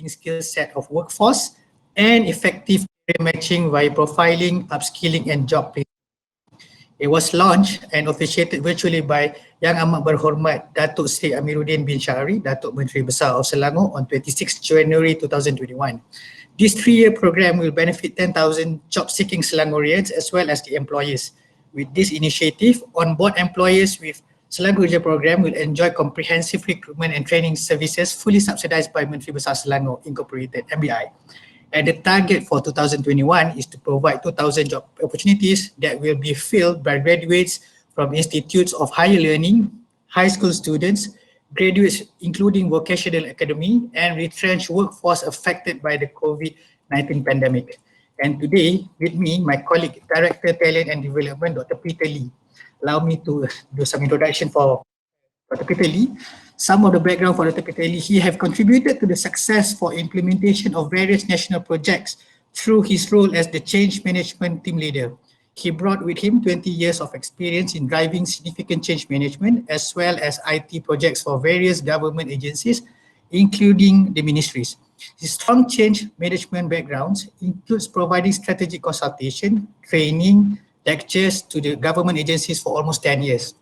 skill set of workforce and effective career matching via profiling, upskilling and job placement. It was launched and officiated virtually by Yang Amat Berhormat Datuk Seri Amiruddin bin Syahri, Datuk Menteri Besar of Selangor on 26 January 2021. This 3-year program will benefit 10,000 job-seeking Selangorians as well as the employers. With this initiative, on-board employers with Selangor Kerjaya program will enjoy comprehensive recruitment and training services fully subsidized by Menteri Besar Selangor Incorporated (MBI). And the target for 2021 is to provide 2,000 job opportunities that will be filled by graduates from institutes of higher learning, high school students, graduates including vocational academy, and retrenched workforce affected by the COVID-19 pandemic. And today, with me, my colleague, Director Talent and Development, Dr. Peter Lee. Allow me to do some introduction for Dr. Peter Lee. Some of the background for Dr. Peter Lee, he have contributed to the success for implementation of various national projects through his role as the change management team leader. He brought with him 20 years of experience in driving significant change management as well as IT projects for various government agencies, including the ministries. His strong change management backgrounds includes providing strategic consultation, training, lectures to the government agencies for almost 10 years.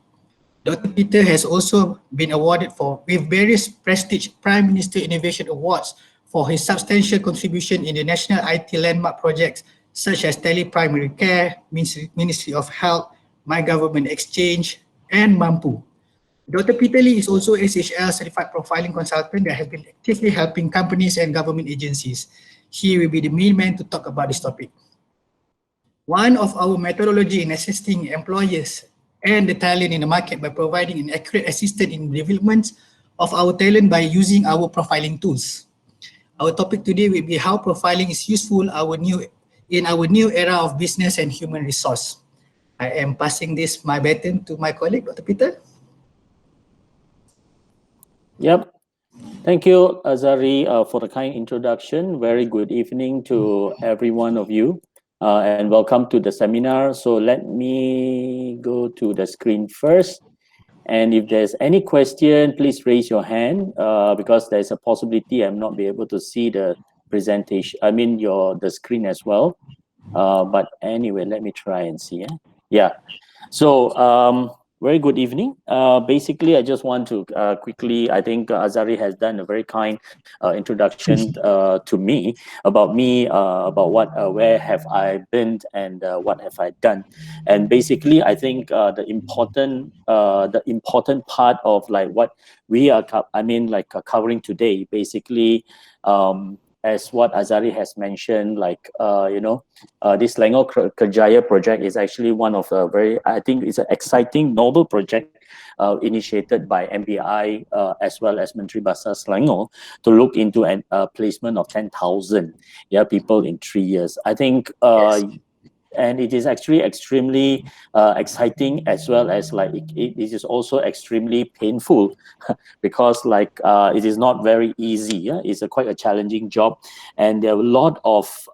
Dr. Peter has also been awarded with various prestigious Prime Minister Innovation Awards for his substantial contribution in the national IT landmark projects such as Tele-Primary Care, Ministry of Health, My Government Exchange, and Mampu. Dr. Peter Lee is also SHL Certified Profiling Consultant that has been actively helping companies and government agencies. He will be the main man to talk about this topic. One of our methodology in assisting employers and the talent in the market by providing an accurate assistance in development of our talent by using our profiling tools. Our topic today will be how profiling is useful in our new era of business and human resource. I am passing my baton to my colleague, Dr. Peter. Yep. Thank you, Azari, for the kind introduction. Very good evening to every one of you. And welcome to the seminar. So let me go to the screen first. And if there's any question, please raise your hand because there's a possibility I'm not be able to see the presentation. I mean the screen as well. But anyway, let me try and see. Yeah. So very good evening. Basically, I just want to quickly, I think Azari has done a very kind introduction to me, about where have I been and what have I done. And basically, I think the important part of like what we are, covering today, basically, as what Azari has mentioned, this Selangor Kerjaya project is actually one of the I think it's an exciting, novel project initiated by MBI as well as Menteri Besar Selangor to look into a placement of 10,000 people in 3 years. I think Yes. And it is actually extremely exciting, as well as it is also extremely painful because it is not very easy. It's quite a challenging job, and there are a lot of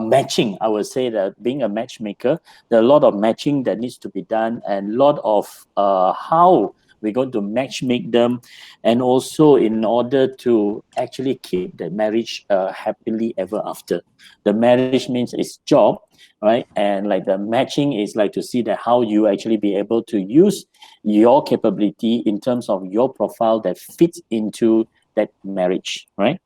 matching. I would say that being a matchmaker, there are a lot of matching that needs to be done, and a lot of how we're going to matchmake them, and also in order to actually keep the marriage happily ever after. The marriage means it's job, right? And the matching is to see that how you actually be able to use your capability in terms of your profile that fits into that marriage, right?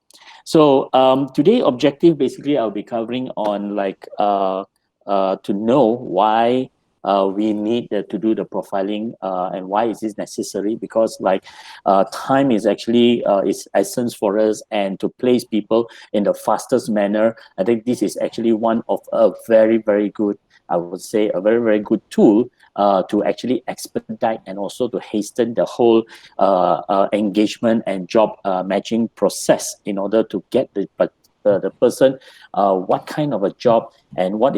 So today objective, basically I'll be covering on to know why we need to do the profiling and why is this necessary, because time is actually is essence for us, and to place people in the fastest manner, I think this is actually one of a very, very good, I would say a very, very good tool to actually expedite and also to hasten the whole engagement and job matching process in order to get the person what kind of a job and what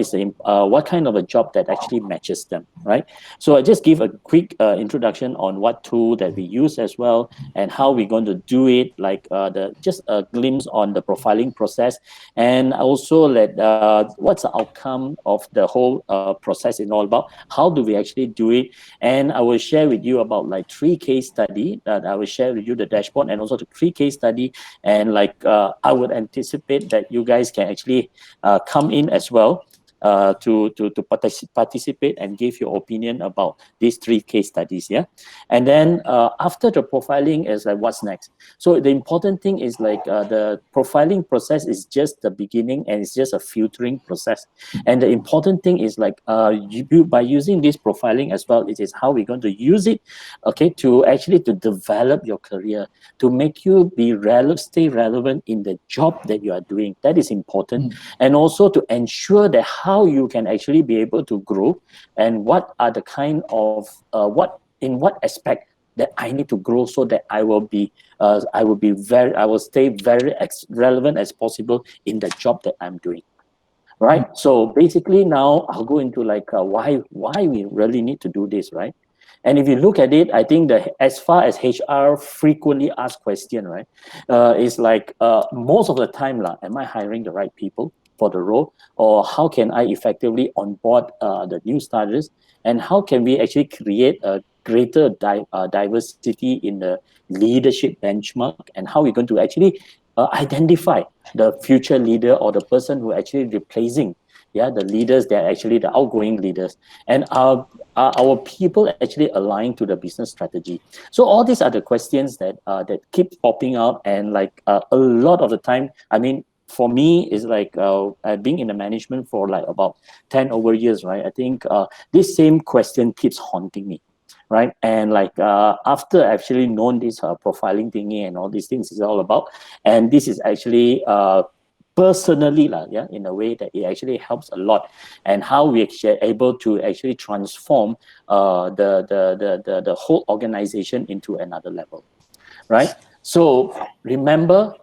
kind of a job that actually matches them. right? So I just give a quick introduction on what tool that we use as well and how we're going to do it, like the just a glimpse on the profiling process, and also let what's the outcome of the whole process is all about. How do we actually do it? And I will share with you about like 3 case study that I will share with you the dashboard and also the 3 case study. And like I would anticipate that you guys can actually come in as well to participate and give your opinion about these 3 case studies. Yeah, and then after the profiling is like what's next. So the important thing is like the profiling process is just the beginning and it's just a filtering process. And the important thing is like by using this profiling as well, it is how we're going to use it, okay, to actually to develop your career, to make you be stay relevant in the job that you are doing. That is important. And also to ensure that how you can actually be able to grow and what are the kind of what aspect that I need to grow so that I will stay very relevant as possible in the job that I'm doing. Right. So basically now I'll go into like why we really need to do this, right? And if you look at it, I think that as far as HR frequently asked question, right, is like most of the time lah, am I hiring the right people for the role, or how can I effectively onboard the new starters, and how can we actually create a greater diversity in the leadership benchmark, and how we're going to actually identify the future leader or the person who actually replacing the leaders that are actually the outgoing leaders, and our people actually aligned to the business strategy. So all these are the questions that keep popping up, and like a lot of the time, I mean, for me is like being in the management for like about 10 over years, right? I think this same question keeps haunting me, right? And like after actually known this profiling thingy and all these things is all about, and this is actually personally in a way that it actually helps a lot, and how we are able to actually transform the whole organization into another level, right? So remember,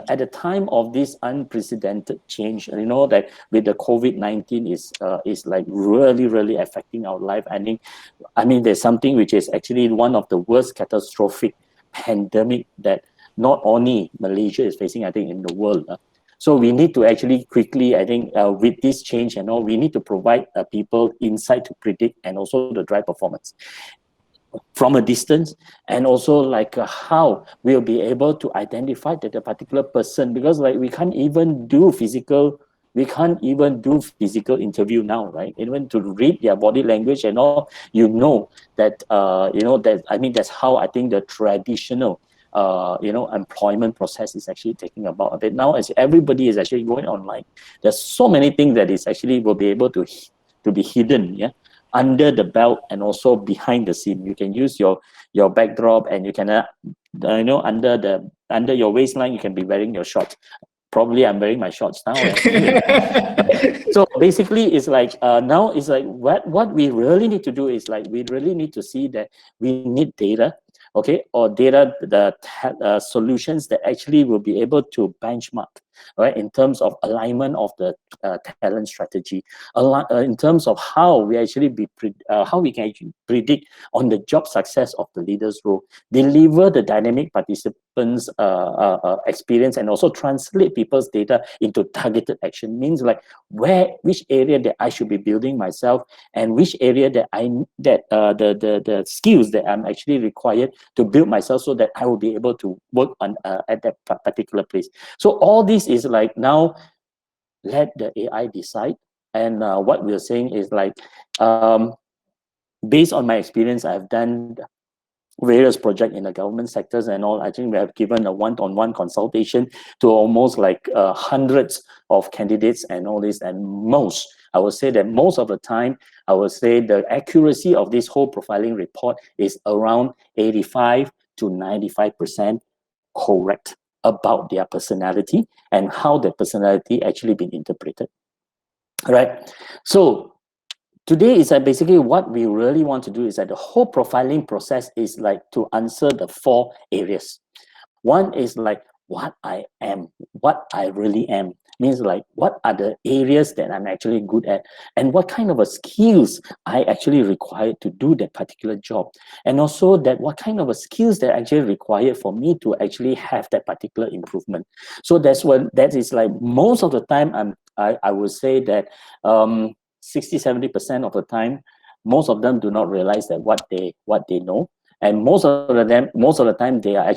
at the time of this unprecedented change, you know that with the COVID-19 is like really affecting our life. I mean, there's something which is actually one of the worst catastrophic pandemic that not only Malaysia is facing, I think, in the world. So we need to actually quickly, I think, with this change and all, we need to provide people insight to predict and also to drive performance from a distance, and also like how we'll be able to identify that a particular person, because like we can't even do physical interview now, right? Even to read their body language and all, that's how I think the traditional employment process is actually taking about a bit now, as everybody is actually going online. There's so many things that is actually will be able to be hidden, under the belt and also behind the scene. You can use your backdrop, and you can under your waistline you can be wearing your shorts. Probably I'm wearing my shorts now anyway. So basically it's like now it's like what we really need to do is like we really need to see that we need data, okay, or solutions that actually will be able to benchmark, right, in terms of alignment of the talent strategy, in terms of how we actually how we can actually predict on the job success of the leaders role, deliver the dynamic participants experience, and also translate people's data into targeted action. Means like which area that I should be building myself, and which area that the skills that I'm actually required to build myself, so that I will be able to work on at that particular place. So all this is like now let the AI decide. And what we're saying is like based on my experience, I've done various projects in the government sectors and all. I think we have given a one-on-one consultation to almost like hundreds of candidates and all this, and I would say that most of the time, I would say the accuracy of this whole profiling report is around 85 to 95% correct about their personality and how their personality actually been interpreted, right? So today is that basically what we really want to do is that the whole profiling process is like to answer the 4 areas. One is like what I am, what I really am. means like what are the areas that I'm actually good at, and what kind of a skills I actually require to do that particular job, and also that what kind of a skills that actually required for me to actually have that particular improvement. So that's what that is like. Most of the time, I would say that 60-70% of the time, most of them do not realize that what they know, and most of the time there are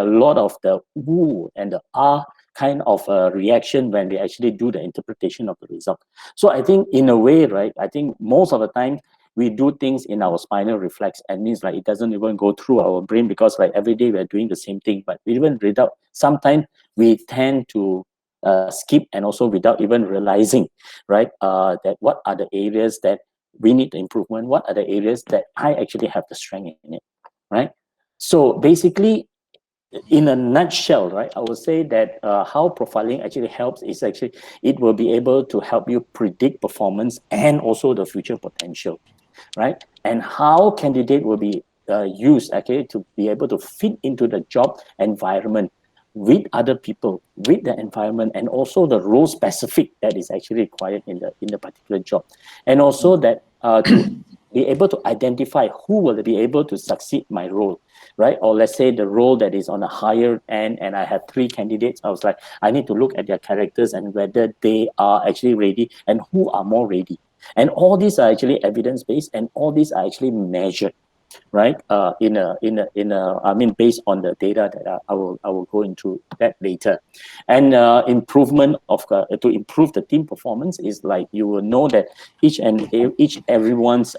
a lot of the woo and the ah kind of a reaction when they actually do the interpretation of the result. So I think in a way, right, I think most of the time we do things in our spinal reflex, and means like it doesn't even go through our brain, because like every day we're doing the same thing, but even without, sometimes we tend to skip, and also without even realizing, right, that what are the areas that we need the improvement, what are the areas that I actually have the strength in it, right? So basically, in a nutshell, right, I would say that how profiling actually helps is actually it will be able to help you predict performance and also the future potential, right? And how candidate will be used, okay, to be able to fit into the job environment with other people, with the environment, and also the role specific that is actually required in the particular job, and also that to be able to identify who will be able to succeed my role, right? Or let's say the role that is on a higher end, and I have 3 candidates. I was like, I need to look at their characters and whether they are actually ready and who are more ready. And all these are actually evidence based, and all these are actually measured, right? I mean, based on the data that I will go into that later. And improvement of to improve the team performance is like you will know that each everyone's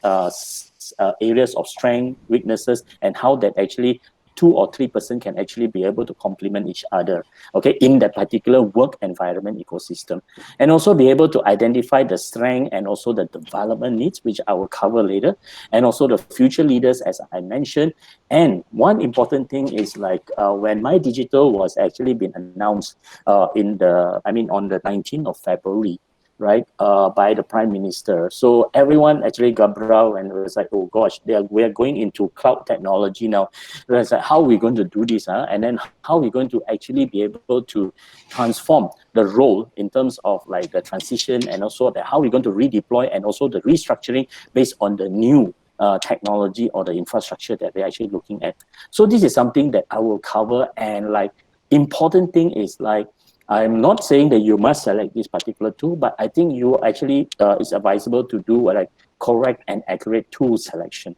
areas of strength, weaknesses, and how that actually 2 or 3 person can actually be able to complement each other, okay, in that particular work environment ecosystem, and also be able to identify the strength and also the development needs, which I will cover later, and also the future leaders, as I mentioned. And one important thing is like when my digital was actually been announced on the 19th of February, right, by the Prime Minister. So everyone actually gabrau and was like, oh gosh, we are going into cloud technology now. It's like, how are we going to do this? Huh? And then how are we going to actually be able to transform the role in terms of like the transition, and also that how we're going to redeploy and also the restructuring based on the new technology or the infrastructure that we're actually looking at. So this is something that I will cover. And like important thing is like, I'm not saying that you must select this particular tool, but I think you actually it's advisable to do like correct and accurate tool selection,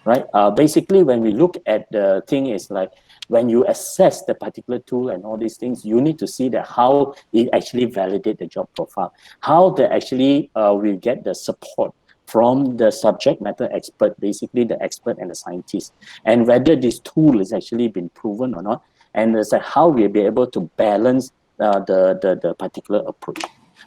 right? Basically, when we look at the thing is like, when you assess the particular tool and all these things, you need to see that how it actually validate the job profile, how they actually will get the support from the subject matter expert, basically the expert and the scientist, and whether this tool is actually been proven or not, and it's like how we'll be able to balance the particular approach.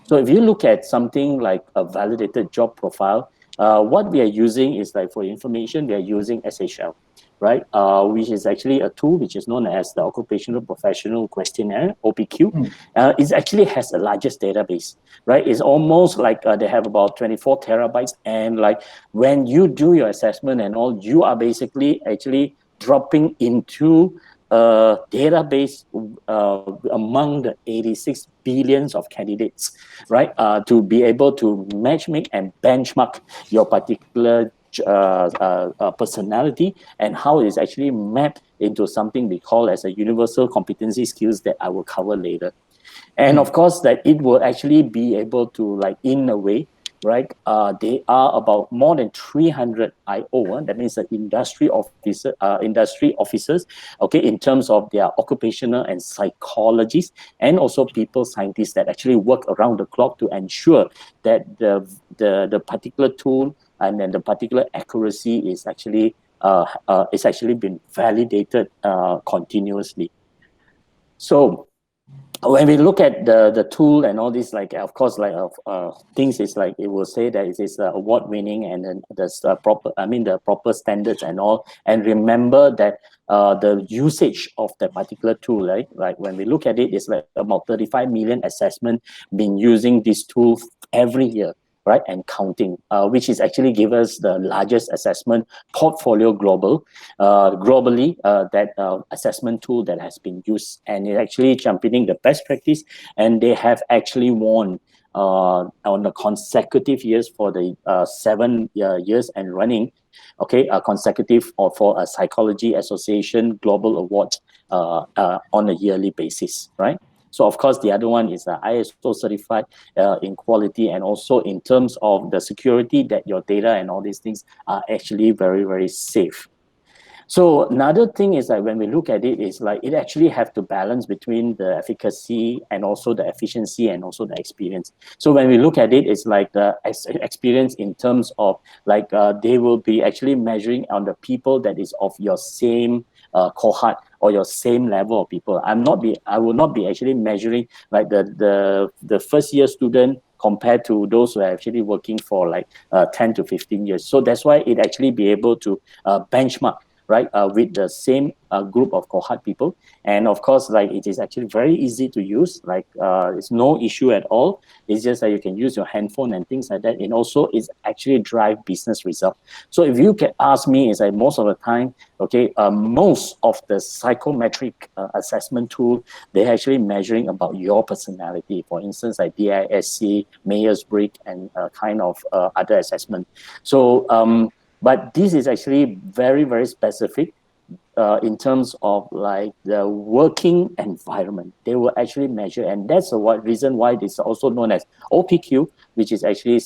So if you look at something like a validated job profile, what we are using is like, for information, we are using SHL, right? Which is actually a tool which is known as the Occupational Professional Questionnaire, OPQ. It actually has the largest database, right? It's almost like they have about 24 terabytes. And like when you do your assessment and all, you are basically actually dropping into a database among the 86 billions of candidates, right? To be able to matchmake and benchmark your particular personality, and how it is actually mapped into something we call as a universal competency skills that I will cover later. And of course that it will actually be able to, like, in a way, right, they are about more than 300 IO, that means the industry officers, okay, in terms of their occupational and psychologists, and also people scientists that actually work around the clock to ensure that the particular tool and then the particular accuracy is actually been validated continuously. So when we look at the tool and all this, like, of course, like things is like, it will say that it is award winning, and then there's the proper standards and all. And remember that the usage of the particular tool, right, like when we look at it, it's like about 35 million assessment being using this tool every year. right, and counting, which is actually give us the largest assessment portfolio globally, that assessment tool that has been used, and it actually championing the best practice, and they have actually won on the consecutive years for the 7 years and running, okay, consecutive or for a Psychology Association Global Award on a yearly basis, right? So of course, the other one is ISO certified in quality, and also in terms of the security that your data and all these things are actually very, very safe. So another thing is that when we look at it, is like it actually have to balance between the efficacy and also the efficiency and also the experience. So when we look at it, it's like the experience in terms of like they will be actually measuring on the people that is of your same cohort or your same level of people. I will not be actually measuring like the first year student compared to those who are actually working for like 10 to 15 years. So that's why it actually be able to benchmark, right, with the same group of cohort people. And of course, like it is actually very easy to use, like it's no issue at all. It's just that you can use your handphone and things like that, and also it's actually drive business result. So if you can ask me, is that most of the time, okay, most of the psychometric assessment tool, they're actually measuring about your personality. For instance, like DISC, Myers-Briggs, and kind of other assessment. So but this is actually very, very specific in terms of like the working environment. They will actually measure, and that's the reason why this is also known as OPQ, which is actually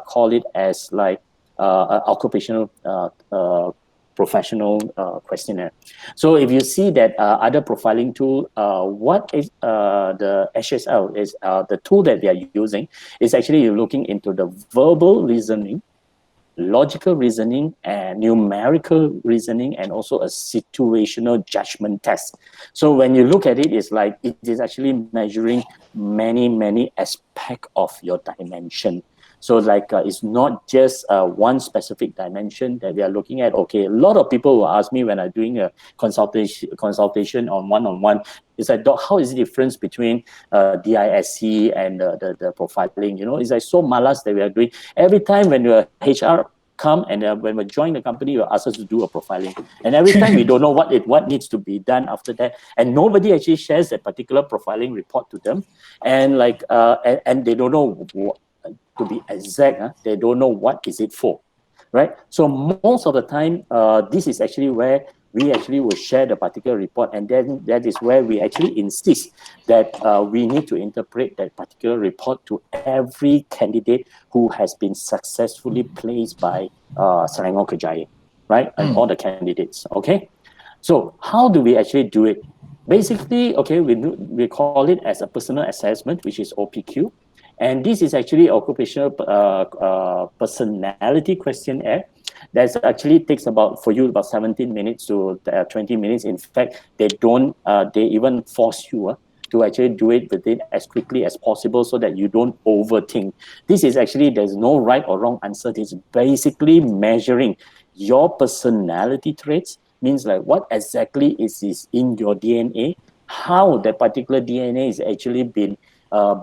call it as like occupational professional questionnaire. So if you see that other profiling tool, what is the HSL is the tool that they are using is actually you're looking into the verbal reasoning, logical reasoning, and numerical reasoning, and also a situational judgment test. So when you look at it, it's like it is actually measuring many aspects of your dimension. So like it's not just one specific dimension that we are looking at. Okay, a lot of people will ask me when I'm doing a consultation on one-on-one, it's like, Doc, how is the difference between DISC and the profiling? You know, it's like so malas that we are doing. Every time when your HR come and when we join the company, you ask us to do a profiling, and every time we don't know what needs to be done after that, and nobody actually shares that particular profiling report to them, and like and they don't know to be exact, they don't know what is it for, right? So most of the time, this is actually where we actually will share the particular report, and then that is where we actually insist that we need to interpret that particular report to every candidate who has been successfully placed by Selangor Kerjaya, right? And all the candidates, okay? So how do we actually do it? Basically, okay, we call it as a personal assessment, which is OPQ. And this is actually occupational personality questionnaire that actually takes about, for you, about 17 minutes to 20 minutes. In fact, they even force you to actually do it within as quickly as possible so that you don't overthink. This is actually, there's no right or wrong answer. It's basically measuring your personality traits, means like what exactly is in your DNA, how that particular DNA is actually been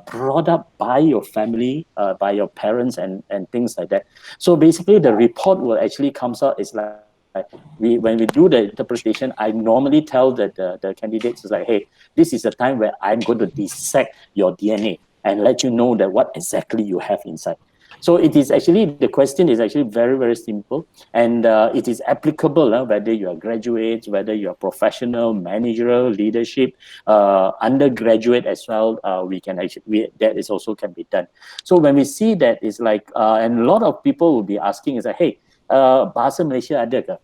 brought up by your family, by your parents, and things like that. So basically, the report will actually comes out is like when we do the interpretation, I normally tell that the candidates is like, hey, this is a time where I'm going to dissect your DNA and let you know that what exactly you have inside. So it is actually, the question is actually very, very simple, and it is applicable whether you are graduates, whether you are professional, managerial, leadership, undergraduate as well. We can actually, that is also can be done. So when we see that, it's like, and a lot of people will be asking is like, hey, Bahasa Malaysia ada ke?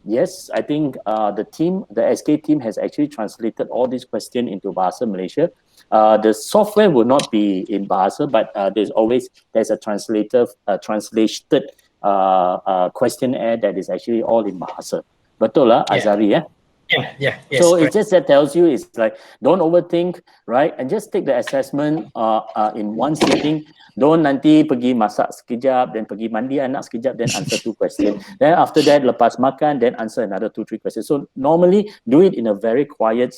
Yes, I think the SK team has actually translated all these questions into Bahasa Malaysia. The software will not be in Bahasa, but there's a translated questionnaire that is actually all in Bahasa. Betul lah, Yeah. Azari, yeah? Yeah, yes, So it correct. just that tells you it's like don't overthink, right? And just take the assessment in one sitting. Don't nanti pergi masak sekejap, then pergi mandi anak sekejap, then answer two questions. Then after that, lepas makan, then answer another two, three questions. So normally do it in a very quiet.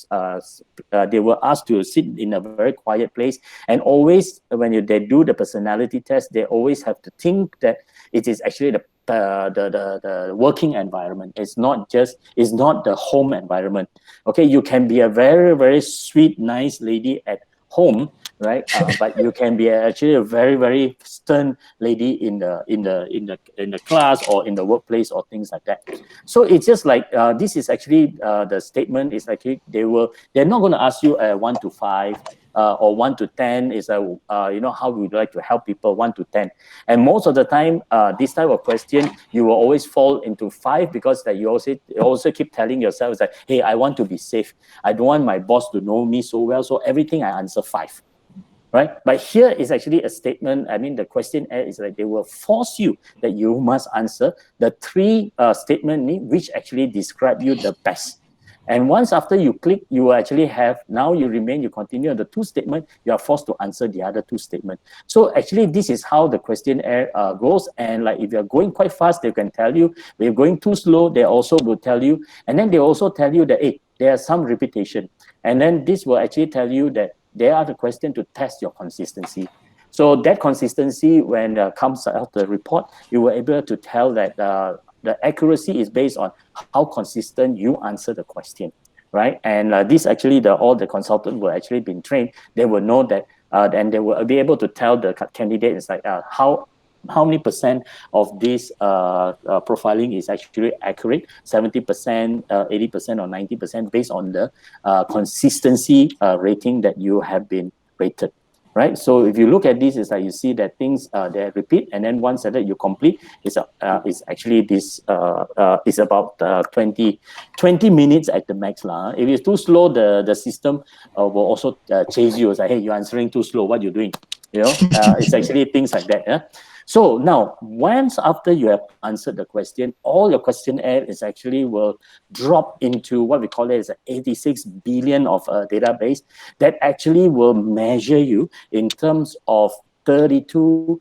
They were asked to sit in a very quiet place, and always when they do the personality test, they always have to think that it is actually the working environment. It's not the home environment. Okay, you can be a very very sweet nice lady at home, right? But you can be actually a very very stern lady in the class or in the workplace or things like that. So it's just like this is actually the statement is actually they're not going to ask you 1 to 5 or 1 to 10 is how we would like to help people 1 to 10. And most of the time this type of question you will always fall into 5 because that you also keep telling yourself that, hey, I want to be safe, I don't want my boss to know me so well, so everything I answer 5, right? But here is actually a statement. I mean, the questionnaire is like they will force you that you must answer the three statement which actually describe you the best. And once after you click, you will actually have, now you continue the two statement, you are forced to answer the other two statement. So actually this is how the questionnaire goes. And like if you're going quite fast, they can tell you. If you're going too slow, they also will tell you. And then they also tell you that, hey, there are some repetition. And then this will actually tell you that they are the question to test your consistency. So that consistency, when comes out the report, you were able to tell that the accuracy is based on how consistent you answer the question, right? And this actually all the consultant will actually been trained. They will know that, and they will be able to tell the candidate is like how many percent of this profiling is actually accurate, 70%, 80%, or 90%, based on the consistency rating that you have been rated, right? So if you look at this, it's like you see that things they repeat, and then once that you complete, is actually this is about 20 minutes at the max lah. If it's too slow, the system will also chase you. It's like, hey, you're answering too slow. What you doing? It's actually things like that. Yeah. So now, once after you have answered the question, all your questionnaire is actually will drop into what we call it as an 86 billion of a database that actually will measure you in terms of 32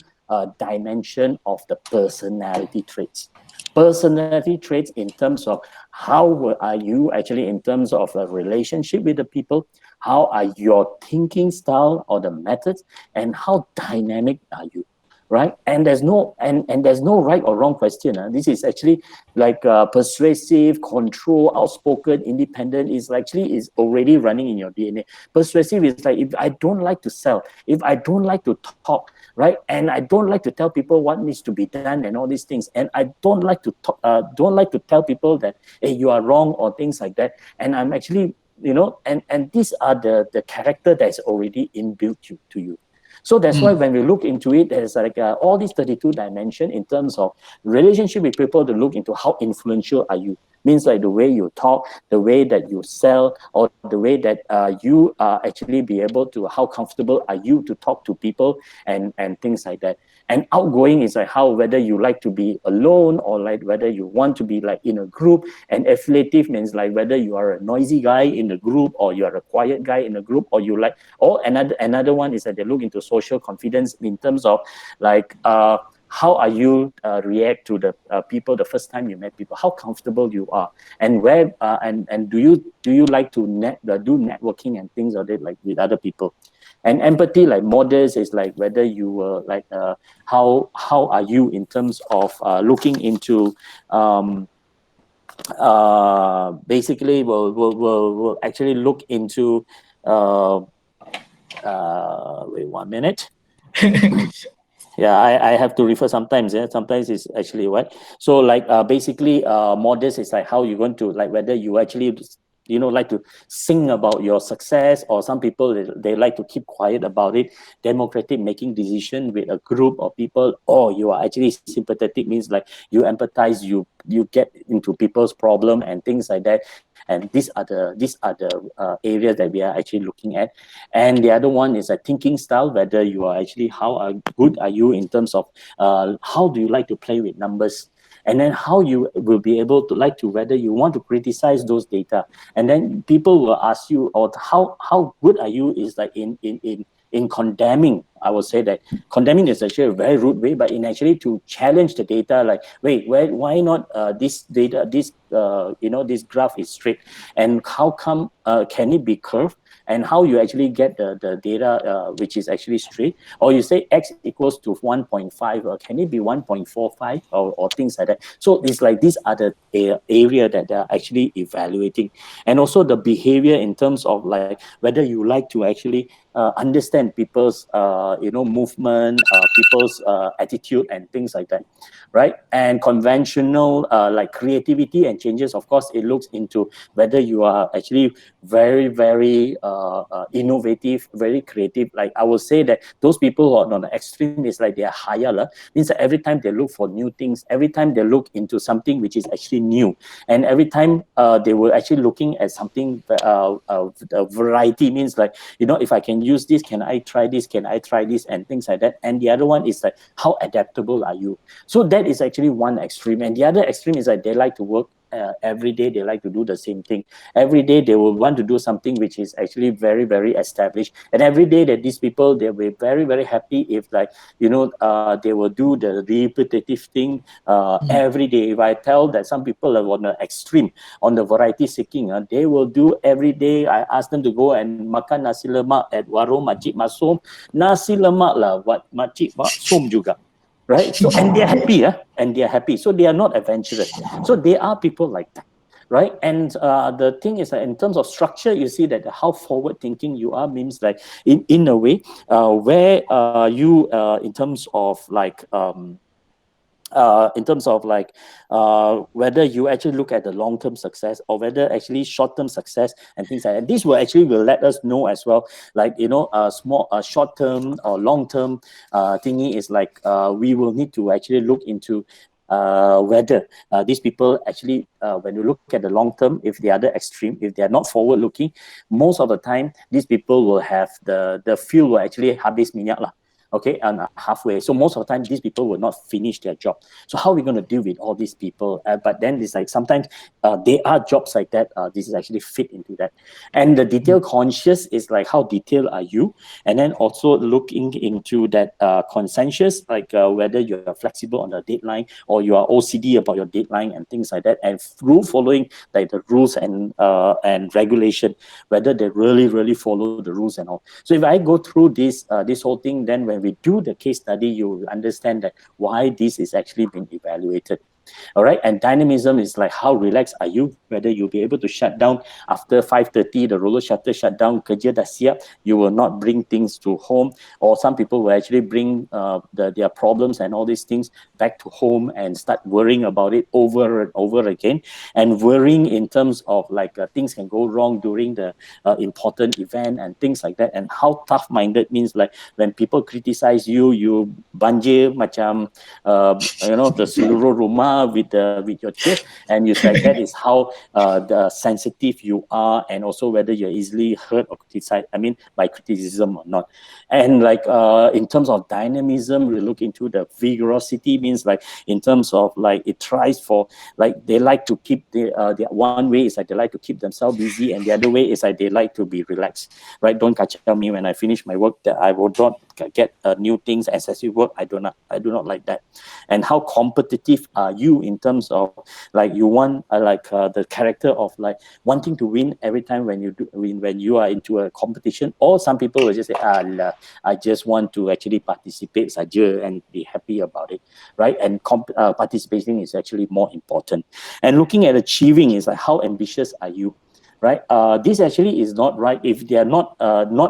dimension of the personality traits. Personality traits in terms of how are you actually in terms of a relationship with the people, how are your thinking style or the methods, and how dynamic are you, right? And there's no right or wrong question. This is actually like persuasive, control, outspoken, independent is actually is already running in your DNA. Persuasive is like, if I don't like to sell, if I don't like to talk, right, and I don't like to tell people what needs to be done and all these things, and I don't like to talk, don't like to tell people that, hey, you are wrong or things like that, and I'm actually, and these are the character that's already inbuilt to you. So that's why when we look into it, there's like all these 32 dimension in terms of relationship with people, to look into how influential are you. Means like the way you talk, the way that you sell, or the way that you actually be able to, how comfortable are you to talk to people, and things like that. And outgoing is like how, whether you like to be alone or like whether you want to be like in a group. And affiliative means like whether you are a noisy guy in the group, or you are a quiet guy in the group, or you like, or another one is that they look into social confidence in terms of like how are you react to the people the first time you met people, how comfortable you are, and where and do you like to do networking and things of it, like with other people. And empathy, like modest, is like whether you were like how are you in terms of looking into basically will actually look into uh, wait 1 minute. Yeah, I have to refer sometimes. Yeah, sometimes it's actually what. So like basically modest is like how you're going to, like whether you actually like to sing about your success, or some people they like to keep quiet about it. Democratic, making decision with a group of people, or you are actually sympathetic, means like you empathize, you get into people's problem and things like that. And these are the areas that we are actually looking at. And the other one is a thinking style, whether you are actually good are you in terms of how do you like to play with numbers, and then how you will be able to like to whether you want to criticize those data. And then people will ask you, or how good are you is like in condemning. I will say that condemning is actually a very rude way, but in actually to challenge the data, like, wait, why not this data, this graph is straight, and how come can it be curved, and how you actually get the data which is actually straight, or you say x equals to 1.5, or can it be 1.45, or things like that. So it's like these are the area that they are actually evaluating. And also the behavior in terms of like whether you like to actually understand people's movement, people's attitude and things like that, right? And conventional like creativity and changes, of course it looks into whether you are actually very innovative, very creative. Like I will say that those people who are on the extreme is like they are higher lah. Means that every time they look for new things, every time they look into something which is actually new, and every time they were actually looking at something variety. Means like, if I can use this, can I try this, and things like that. And the other one is like, how adaptable are you? So that is actually one extreme. And the other extreme is that they like to work every day, they like to do the same thing every day. They will want to do something which is actually very established, and every day that these people, they'll be very happy if like they will do the repetitive thing every day. If I tell that some people are on the extreme, on the variety seeking, they will do every day. I ask them to go and makan nasi lemak at warung Makcik Masom, nasi lemak lah what Makcik Masom juga, right? So, and they're happy, and they're happy. So they are not adventurous. So there are people like that, right? And the thing is that in terms of structure, you see that how forward thinking you are means like in a way where you in terms of like whether you actually look at the long-term success or whether actually short-term success and things like that. This will let us know as well, like small short-term or long-term thingy is like we will need to actually look into whether these people actually when you look at the long term, if they are the extreme, if they are not forward looking, most of the time these people will have the fuel will actually habis minyak lah. Okay, and halfway. So most of the time, these people will not finish their job. So how are we going to deal with all these people? But then it's like sometimes there are jobs like that. This is actually fit into that. And the detail conscious is like how detailed are you? And then also looking into that consensus, like whether you are flexible on the deadline or you are OCD about your deadline and things like that. And through following like the rules and regulation, whether they really follow the rules and all. So if I go through this whole thing, then when we do the case study, you will understand that why this is actually being evaluated. All right, and dynamism is like how relaxed are you, whether you'll be able to shut down after 5:30, the roller shutter shut down, kerja dah siap, you will not bring things to home. Or some people will actually bring their problems and all these things back to home and start worrying about it over and over again, and worrying in terms of like things can go wrong during the important event and things like that. And how tough-minded means like when people criticize you, you banjir macam the seluruh rumah with your tears, and you said that is how the sensitive you are, and also whether you're easily hurt or criticized. I mean, by criticism or not. And like in terms of dynamism, we look into the vigorosity means like in terms of like it tries for like they like to keep the one way is like they like to keep themselves busy, and the other way is like they like to be relaxed, right? Don't catch me when I finish my work that I will not get new things, excessive work. I do not like that. And how competitive are you in terms of like you want the character of like wanting to win every time when you do when you are into a competition, or some people will just say I just want to actually participate saja and be happy about it, right? And participating is actually more important. And looking at achieving is like how ambitious are you, right? This actually is not right. If they are not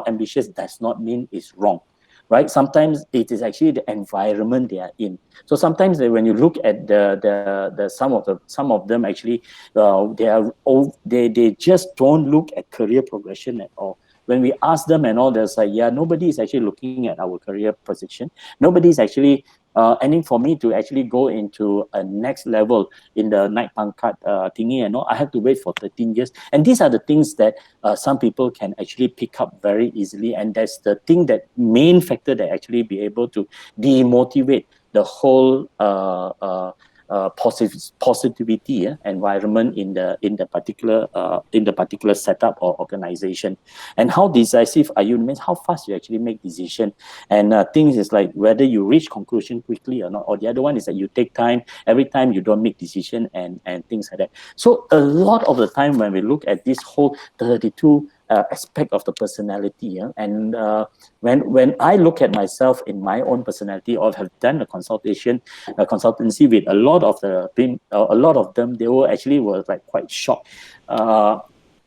ambitious, does not mean it's wrong, right? Sometimes it is actually the environment they are in. So sometimes when you look at the some of them actually they just don't look at career progression at all. When we ask them and all, they're like, yeah, nobody is actually looking at our career position. Nobody is actually and then for me to actually go into a next level in the night pangkat thingy and all, I have to wait for 13 years. And these are the things that some people can actually pick up very easily, and that's the thing, that main factor that actually be able to demotivate the whole positivity environment in the particular setup or organization. And how decisive are you means how fast you actually make decision, and things is like whether you reach conclusion quickly or not, or the other one is that you take time every time you don't make decision, and things like that. So a lot of the time when we look at this whole 32 aspect of the personality, and when I look at myself in my own personality, or have done a consultancy with a lot of a lot of them, they were actually like quite shocked.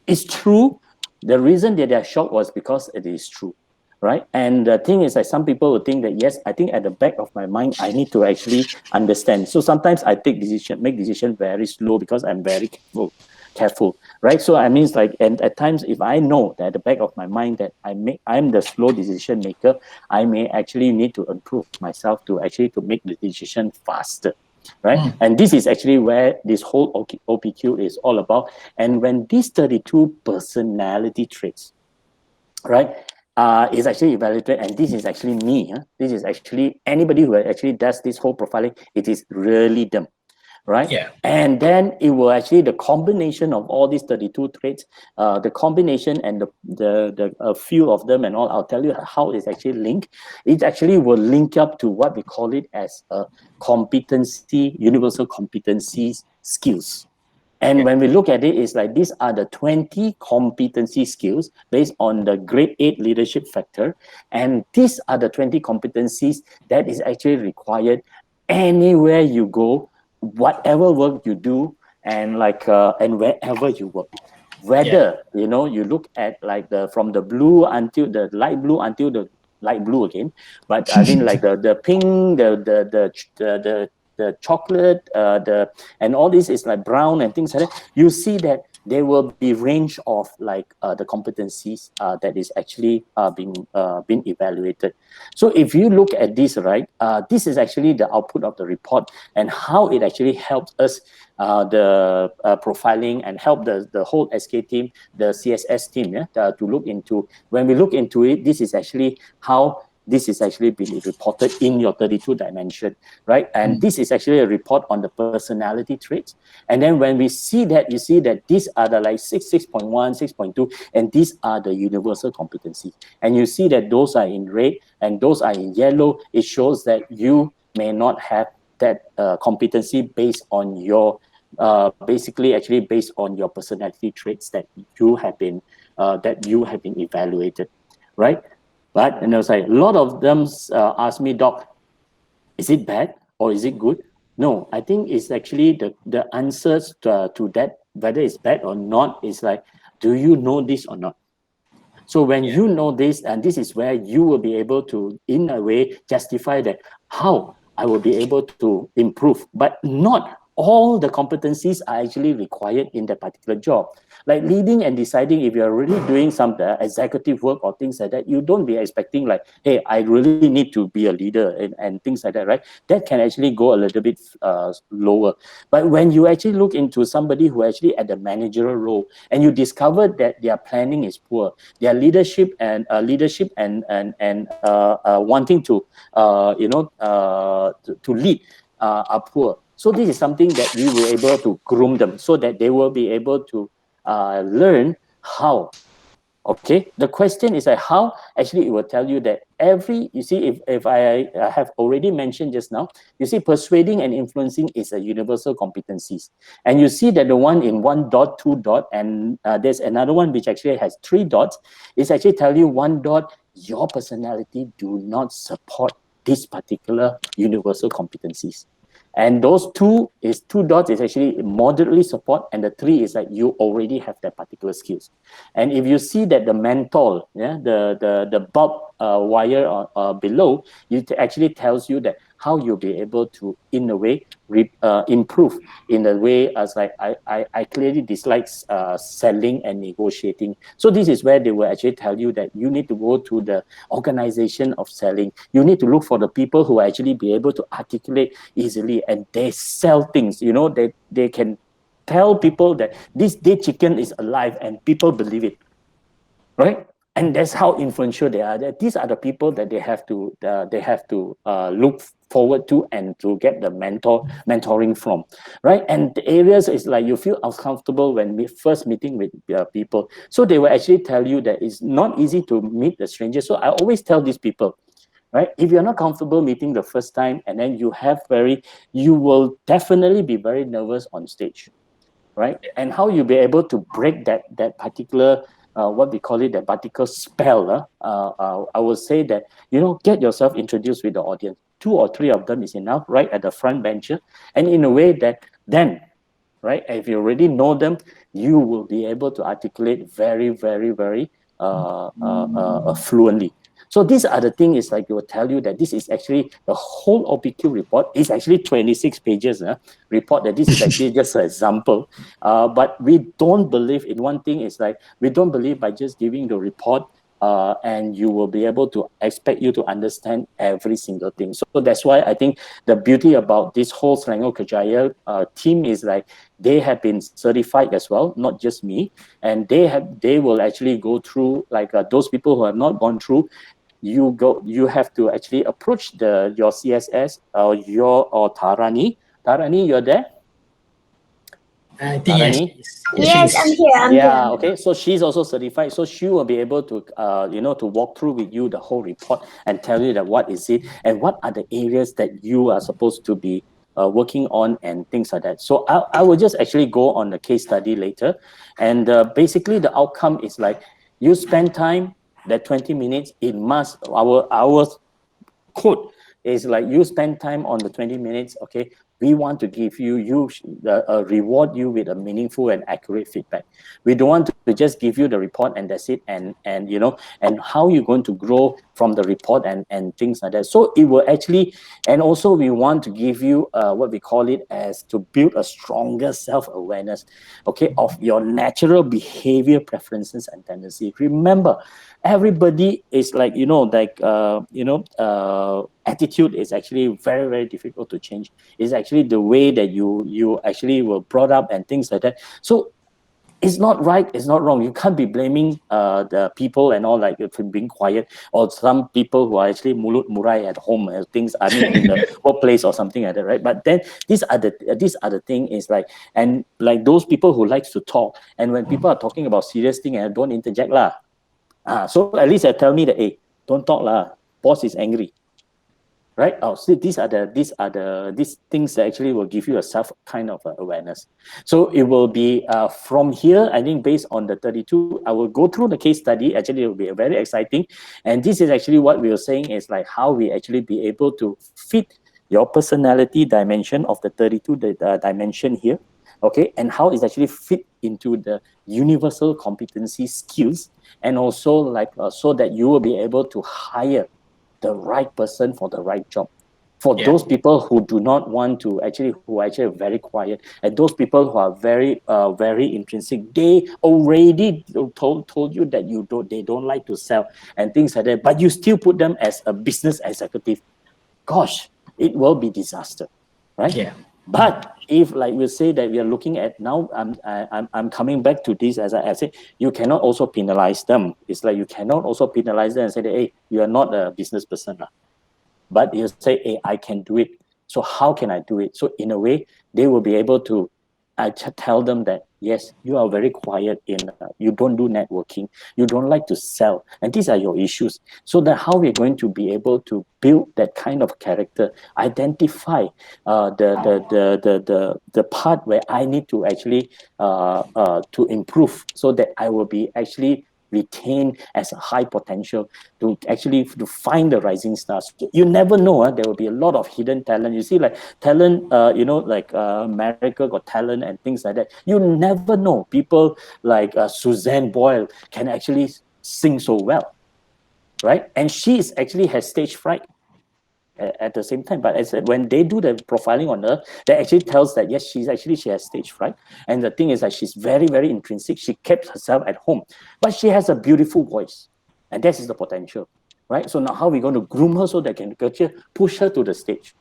It's true. The reason that they're shocked was because it is true, right? And the thing is that some people will think that, yes, I think at the back of my mind, I need to actually understand. So sometimes I make decision very slow because I'm very careful, right? So I mean, like, and at times, if I know that at the back of my mind that I'm the slow decision maker, I may actually need to improve myself to make the decision faster, right? And this is actually where this whole OPQ is all about. And when these 32 personality traits, right, is actually evaluated, and this is actually me, this is actually anybody who actually does this whole profiling, it is really them, right? Yeah. And then it will actually, the combination of all these 32 traits, the combination and the a few of them and all, I'll tell you how it's actually linked. It actually will link up to what we call it as a universal competencies skills. And when we look at it, it's like these are the 20 competency skills based on the grade 8 leadership factor. And these are the 20 competencies that is actually required anywhere you go, whatever work you do, and and wherever you work. Whether you look at like from the blue until the light blue until the light blue again, but I mean like the pink, the chocolate, and all this is like brown and things like that. You see that there will be range of the competencies that is actually being evaluated. So if you look at this, right, this is actually the output of the report, and how it actually helps us, the profiling, and help the whole SK team, the CSS team, to look into. When we look into it, this is actually how this is actually being reported in your 32 dimension, right? And this is actually a report on the personality traits. And then when we see that, you see that these are the like 6.1, 6.2, and these are the universal competencies. And you see that those are in red and those are in yellow. It shows that you may not have that competency based on your basically actually based on your personality traits that you have been evaluated, right? But and I was like, a lot of them ask me, Doc, is it bad or is it good? No, I think it's actually the answers to that, whether it's bad or not, is like, do you know this or not? So when you know this, and this is where you will be able to, in a way, justify that how I will be able to improve. But not all the competencies are actually required in that particular job. Like leading and deciding, if you're really doing some executive work or things like that, you don't be expecting like, hey, I really need to be a leader and things like that, right? That can actually go a little bit lower. But when you actually look into somebody who actually at the managerial role, and you discover that their planning is poor, their leadership and wanting to to lead are poor. So this is something that we were able to groom them so that they will be able to learn how. Okay, the question is like how. Actually, it will tell you that you see, if I have already mentioned just now, you see, persuading and influencing is a universal competencies, and you see that the one in 1 dot, 2 dot, and there's another one which actually has 3 dots. It's actually tell you 1 dot, your personality do not support this particular universal competencies. And those 2 dots is actually moderately support, and the 3 is like you already have that particular skills. And if you see that the menthol, the bulb wire below, it actually tells you that how you'll be able to, in a way, improve in a way as like I clearly dislike selling and negotiating. So this is where they will actually tell you that you need to go to the organization of selling. You need to look for the people who actually be able to articulate easily, and they sell things. You know, they can tell people that this dead chicken is alive, and people believe it, right? And that's how influential they are. That these are the people that they have to look forward to and to get the mentoring from, right? And the areas is like you feel uncomfortable when we first meeting with people, so they will actually tell you that it's not easy to meet the stranger. So I always tell these people, right, if you're not comfortable meeting the first time, and then you will definitely be very nervous on stage, right? And how you be able to break that particular what we call it, that particular spell. I will say that, get yourself introduced with the audience. Two or three of them is enough, right, at the front bencher, and in a way that then, right, if you already know them, you will be able to articulate very, very, very fluently. So these are the thing is like it will tell you that this is actually the whole OPQ report is actually 26 pages report, that this is actually just an example. But we don't believe in one thing is like we don't believe by just giving the report and you will be able to expect you to understand every single thing. So that's why I think the beauty about this whole Selangor Kerjaya team is like they have been certified as well, not just me, and they will actually go through like those people who have not gone through. You have to actually approach your CSS or Tarani, you're there? I think yes, Tarani? she is. Yes, she Yes, is. I'm here. I'm here. Yeah, okay. So she's also certified. So she will be able to, to walk through with you the whole report and tell you that what is it and what are the areas that you are supposed to be working on and things like that. So I will just actually go on the case study later. And basically the outcome is like you spend time, that 20 minutes, it must, our quote is like you spend time on the 20 minutes, okay, we want to give reward you with a meaningful and accurate feedback. We don't want to just give you the report and that's it, and how you're going to grow from the report and things like that. So it will actually, and also we want to give you what we call it as to build a stronger self-awareness, okay, of your natural behavior preferences and tendency. Remember, everybody is like attitude is actually very, very difficult to change. It's actually the way that you actually were brought up and things like that. So it's not right, it's not wrong. You can't be blaming the people and all, like for being quiet, or some people who are actually mulut murai at home and things, I mean in the workplace or something like that, right? But then these are the thing is like, and like those people who likes to talk, and when people are talking about serious thing and don't interject lah. So at least tell me that, hey, don't talk lah, boss is angry, right? Oh, so these things that actually will give you a self kind of awareness. So it will be from here, I think based on the 32, I will go through the case study. Actually, it will be very exciting. And this is actually what we are saying is like how we actually be able to fit your personality dimension of the 32 dimension here, okay, and how it's actually fit into the universal competency skills, and also like so that you will be able to hire the right person for the right job. For Yeah. those people who do not want to actually, who are actually very quiet, and those people who are very, very intrinsic, they already told you that they don't like to sell and things like that, but you still put them as a business executive. Gosh, it will be disaster, right? Yeah. But if, like we say that we are looking at now, I'm coming back to this, as I said, you cannot also penalize them. It's like you cannot also penalize them and say that, hey, you are not a business person, but you say, hey, I can do it. So how can I do it? So in a way, they will be able to tell them that, yes, you are very quiet you don't do networking, you don't like to sell, and these are your issues. So that how we're going to be able to build that kind of character, identify the part where I need to actually to improve, so that I will be actually retained as a high potential, to actually to find the rising stars. You never know, there will be a lot of hidden talent. You see, like talent, like America Got Talent and things like that. You never know. People like Suzanne Boyle can actually sing so well, right? And she is actually has stage fright, at the same time. But as when they do the profiling on her, they actually tells that yes, she has stage fright. And the thing is that she's very, very intrinsic. She kept herself at home, but she has a beautiful voice, and that is the potential, right? So now how are we going to groom her so that can push her to the stage,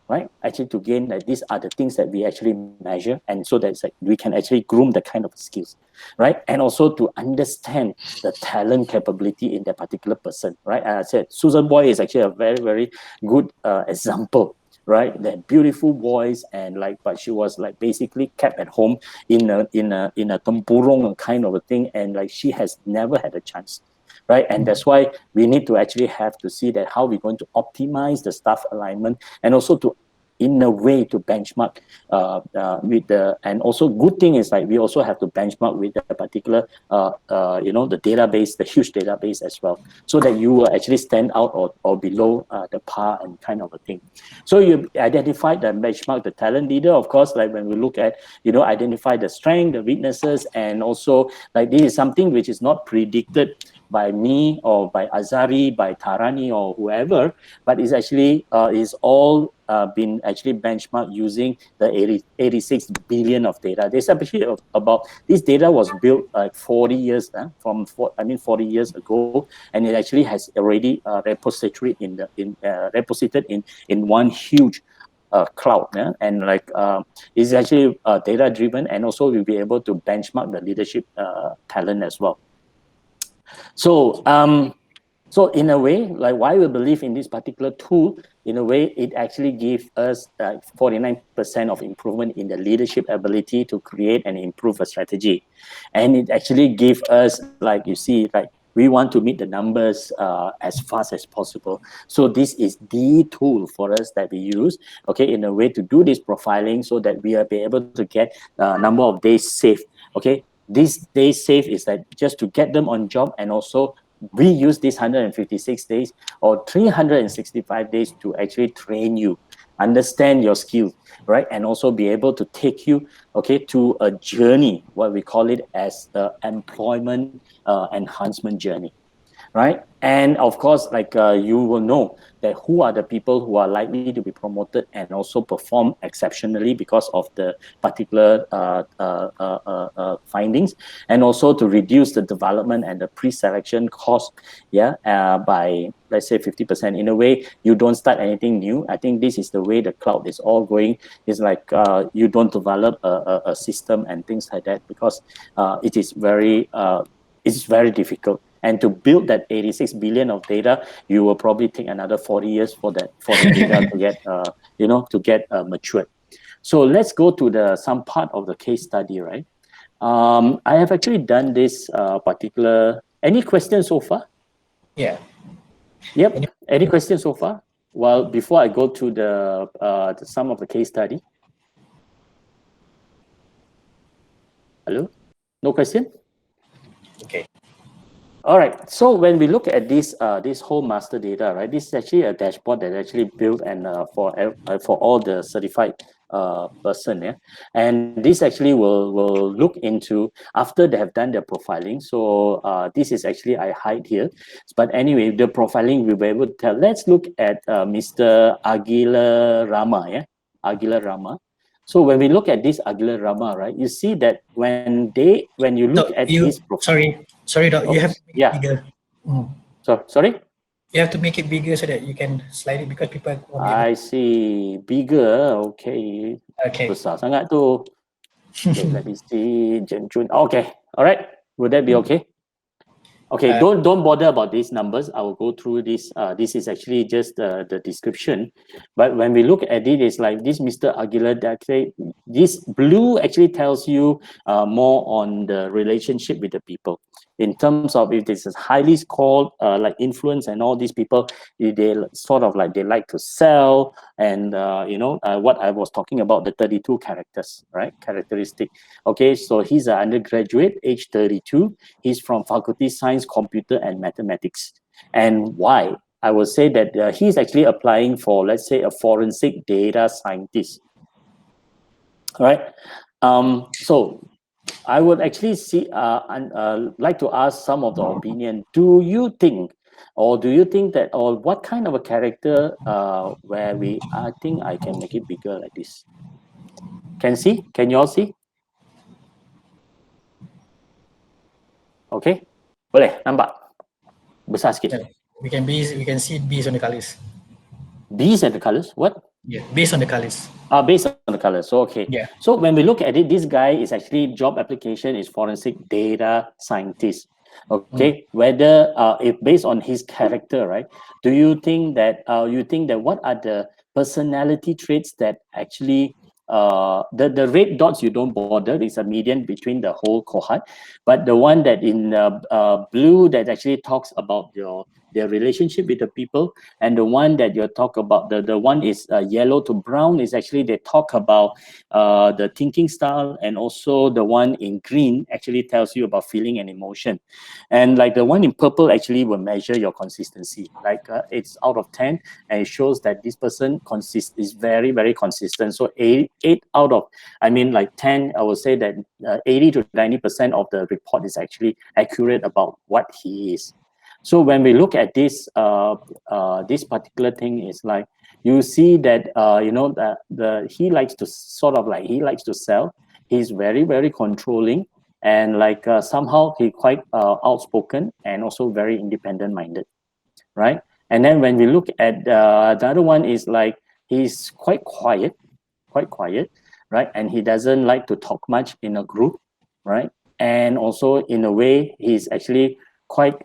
right? Actually, to gain that these are the things that we actually measure, and so that it's like we can actually groom the kind of skills, right? And also to understand the talent capability in that particular person, right? As I said, Susan Boy is actually a very, very good example, right? That beautiful voice, and like, but she was like basically kept at home in a tempurung kind of a thing, and like she has never had a chance, right? And that's why we need to actually have to see that how we're going to optimize the staff alignment, and also to in a way to benchmark with the, and also good thing is like we also have to benchmark with the particular the database, the huge database as well, so that you will actually stand out or below the par and kind of a thing. So you identify the benchmark, the talent leader, of course, like when we look at, identify the strength, the weaknesses, and also like this is something which is not predicted by me or by Azari, by Tarani or whoever, but it's actually is all been actually benchmarked using the 86 billion of data. There's actually about this data was built like 40 years 40 years ago, and it actually has already repository reposited in one huge cloud, yeah? And like it's actually data driven, and also we'll be able to benchmark the leadership talent as well. So in a way, like why we believe in this particular tool, in a way, it actually gives us 49% of improvement in the leadership ability to create and improve a strategy. And it actually gives us, like you see, like we want to meet the numbers as fast as possible. So this is the tool for us that we use, okay, in a way to do this profiling so that we will be able to get number of days saved, okay. This days saved is that just to get them on job, and also we use these 156 days or 365 days to actually train you, understand your skills, right? And also be able to take you, okay, to a journey, what we call it as the employment enhancement journey, right? And of course, like you will know that who are the people who are likely to be promoted and also perform exceptionally because of the particular findings, and also to reduce the development and the pre-selection cost, yeah, by let's say 50%. In a way, you don't start anything new. I think this is the way the cloud is all going. It's like you don't develop a system and things like that, because it's very difficult. And to build that 86 billion of data, you will probably take another 40 years for the data to get matured. So let's go to some part of the case study, right? I have actually done this particular. Any questions so far? Yeah. Yep. Any questions so far? Well, before I go to the some of the case study. Hello? No question? Okay. All right. So when we look at this whole master data, right? This is actually a dashboard that actually built and for all the certified person, yeah. And this actually will look into after they have done their profiling. So this is actually I hide here, but anyway, the profiling we will be able to tell. Let's look at Mr. Aguilar Rama, yeah, Aguilar Rama. So when we look at this Aguilar Rama, right, you see that when you look So at his profile. sorry, Doc, you have to make it Yeah. bigger. So sorry. You have to make it bigger so that you can slide it, because people won't be able. I see. Bigger. Okay. Okay. Besar sangat tu. Okay, let me see. Jun. Okay. All right. Would that be okay? Okay, Uh, don't bother about these numbers. I will go through this. This is actually just the description. But when we look at it, it's like this Mr. Aguilar, that this blue actually tells you more on the relationship with the people. In terms of if this is highly scored, like influence and all these people, they sort of like they like to sell, and what I was talking about, the 32 characters, right? Characteristic. Okay, so he's an undergraduate, age 32. He's from Faculty Science, Computer and Mathematics. And why? I will say that he's actually applying for, let's say, a forensic data scientist. All right. So I would actually like to ask some of the opinion. Do you think Or do you think that, or what kind of a character where I think I can make it bigger like this. Can see? Can you all see? Okay? Boleh, nampak? Besar sikit. Yeah. We can see based on the colors. These are the colors. What? Yeah, based on the colors. Based on the colors. So okay. Yeah. So when we look at it, this guy is actually job application is forensic data scientist. Okay. Whether if based on his character, right? Do you think that what are the personality traits that actually the red dots you don't bother is a median between the whole cohort, but the one that in blue that actually talks about their relationship with the people, and the one that you talk about the one is yellow to brown is actually they talk about the thinking style, and also the one in green actually tells you about feeling and emotion, and like the one in purple actually will measure your consistency, like it's out of 10, and it shows that this person is very very consistent. So eight out of, I mean, like 10, I would say that 80 to 90% of the report is actually accurate about what he is. So when we look at this particular thing is like, you see that he likes to he likes to sell. He's very very controlling, and like somehow he quite outspoken, and also very independent minded, right? And then when we look at the other one is like, he's quite quiet, right? And he doesn't like to talk much in a group, right? And also in a way, he's actually quite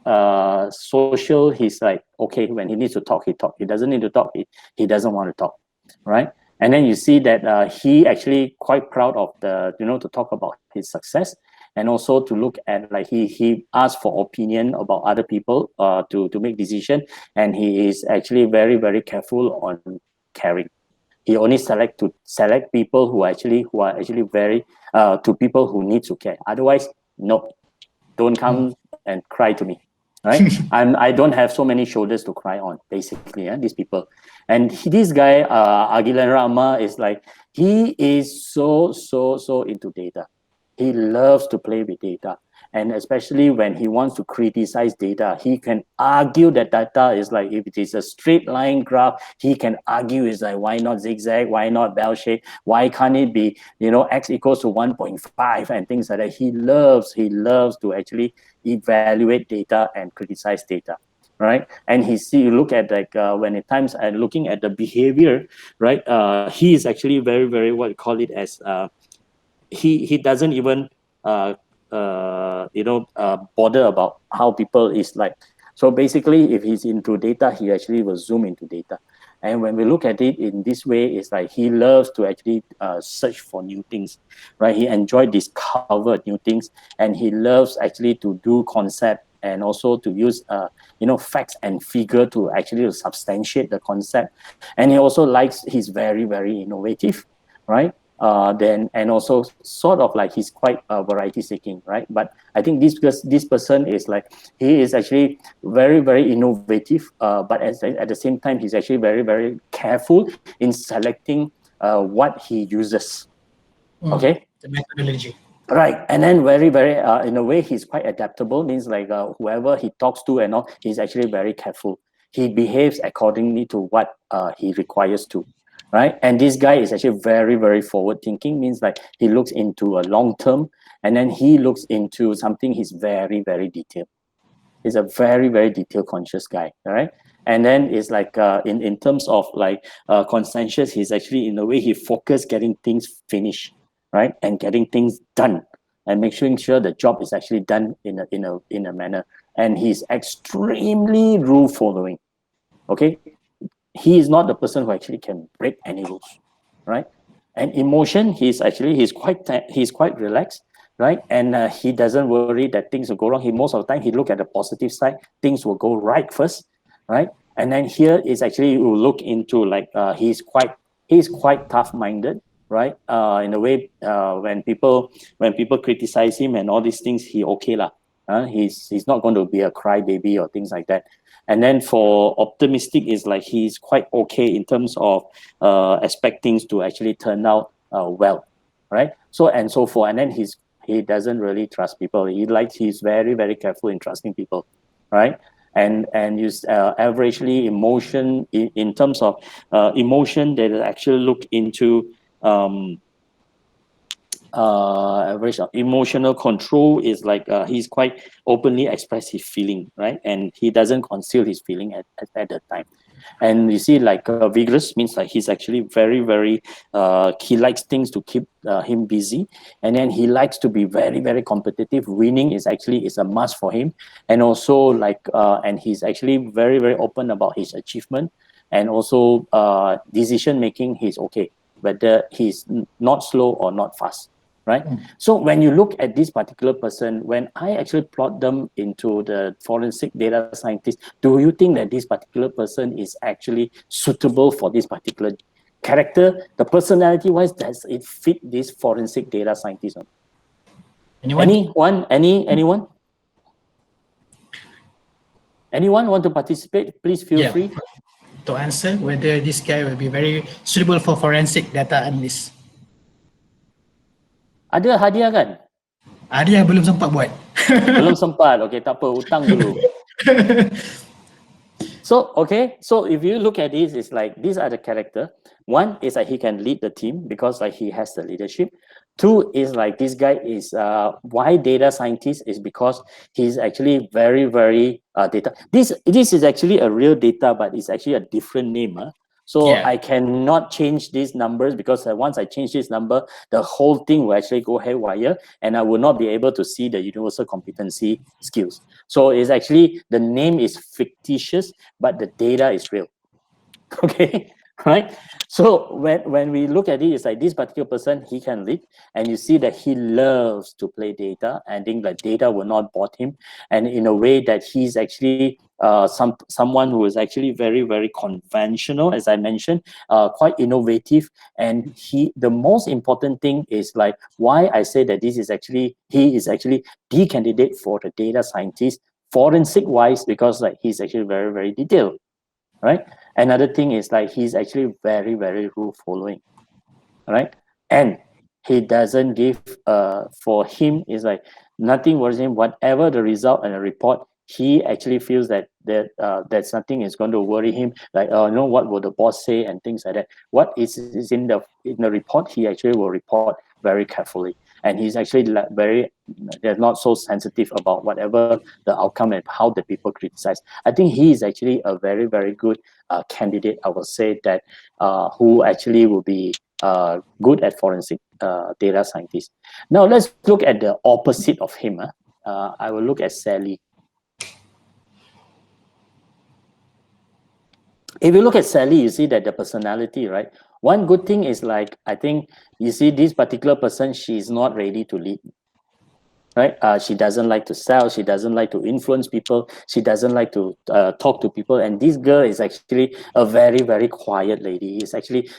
social. He's like, okay, when he needs to talk, he talk. He doesn't need to talk, he doesn't want to talk, right? And then you see that he actually quite proud of to talk about his success, and also to look at like he asks for opinion about other people to make decision, and he is actually very very careful on caring. He only select people who are actually very to people who need to care. Otherwise, no, don't come and cry to me, right? I don't have so many shoulders to cry on, basically. These people, and this guy Aguilar Rama is like, he is so into data. He loves to play with data, and especially when he wants to criticize data, he can argue that data is like, if it is a straight line graph, he can argue is like, why not zigzag, why not bell shape, why can't it be x equals to 1.5 and things like that. He loves to actually evaluate data and criticize data, right? And you look at like when at times and looking at the behavior, right? He is actually very very, what you call it as, he doesn't even bother about how people is like. So basically, if he's into data, he actually will zoom into data. And when we look at it in this way, it's like he loves to actually search for new things, right? He enjoy discover new things, and he loves actually to do concept, and also to use facts and figure to actually substantiate the concept. And he also likes, he's very very innovative, right? Then, and also sort of like he's quite variety seeking, right? But I think this person is like, he is actually very very innovative, but at the same time he's actually very very careful in selecting what he uses. Okay, The methodology. right. And then very very in a way he's quite adaptable, means like whoever he talks to and all, he's actually very careful. He behaves accordingly to what he requires to, right? And this guy is actually very very forward thinking, means like he looks into a long term, and then he looks into something. He's very very detailed. He's a very very detail conscious guy, all right? And then it's like in terms of like conscientious, he's actually in a way he focus getting things finished, right? And getting things done, and making sure the job is actually done in a manner. And he's extremely rule following. Okay, he is not the person who actually can break any rules, right? And emotion, he's quite relaxed, right? And he doesn't worry that things will go wrong. He most of the time he look at the positive side, things will go right first, right? And then here is actually, we'll look into like he's quite tough minded, right? In a way, when people criticize him and all these things, he okay lah. He's not going to be a crybaby or things like that. And then for optimistic is like, he's quite okay in terms of expect things to actually turn out well, right? So and so forth. And then he doesn't really trust people. He's very very careful in trusting people, right? and you averagely emotion in terms of emotion, they actually look into average emotional control is like he's quite openly express his feeling, right? And he doesn't conceal his feeling at that time. And you see, like vigorous means like he's actually very he likes things to keep him busy, and then he likes to be very competitive. Winning is a must for him. And also like and he's actually very open about his achievement, and also decision making, he's okay whether he's not slow or not fast, right? So when you look at this particular person, when I actually plot them into the forensic data scientist, do you think that this particular person is actually suitable for this particular character? The personality wise, does it fit this forensic data scientist? Anyone? Anyone? Anyone want to participate? Please feel Yeah. free. To answer whether this guy will be very suitable for forensic data analyst. Ada hadiah kan? Ada yang belum sempat buat. Belum sempat. Okay, tak apa, hutang dulu. So, okay, so if you look at this, it's like these are the character. One is that he can lead the team because like he has the leadership. Two is like this guy is why data scientist is because he's actually very data. This is actually a real data, but it's actually a different name. So Yeah. I cannot change these numbers because once I change this number, the whole thing will actually go haywire, and I will not be able to see the universal competency skills. So it's actually, the name is fictitious, but the data is real. Okay, right? So when we look at it, it's like this particular person, he can lead, and you see that he loves to play data, and think that data will not bore him, and in a way that he's actually someone who is actually very conventional, as I mentioned, quite innovative. And the most important thing is like why I say that he is actually the candidate for the data scientist forensic wise, because like he's actually very detailed, right? Another thing is like he's actually very rule following, right? And he doesn't give for him is like nothing worries him. Whatever the result and the report, he actually feels that's nothing is going to worry him. Like what will the boss say and things like that. What is in the report, he actually will report very carefully, and he's actually very, they're not so sensitive about whatever the outcome and how the people criticize. I think he is actually a very good candidate, I would say, that who actually will be good at forensic data scientists. Now let's look at the opposite of him. I will look at Sally. If you look at Sally, you see that the personality, right? One good thing is like, I think you see this particular person, she's not ready to lead, right? She doesn't like to sell. She doesn't like to influence people. She doesn't like to talk to people. And this girl is actually a very quiet lady.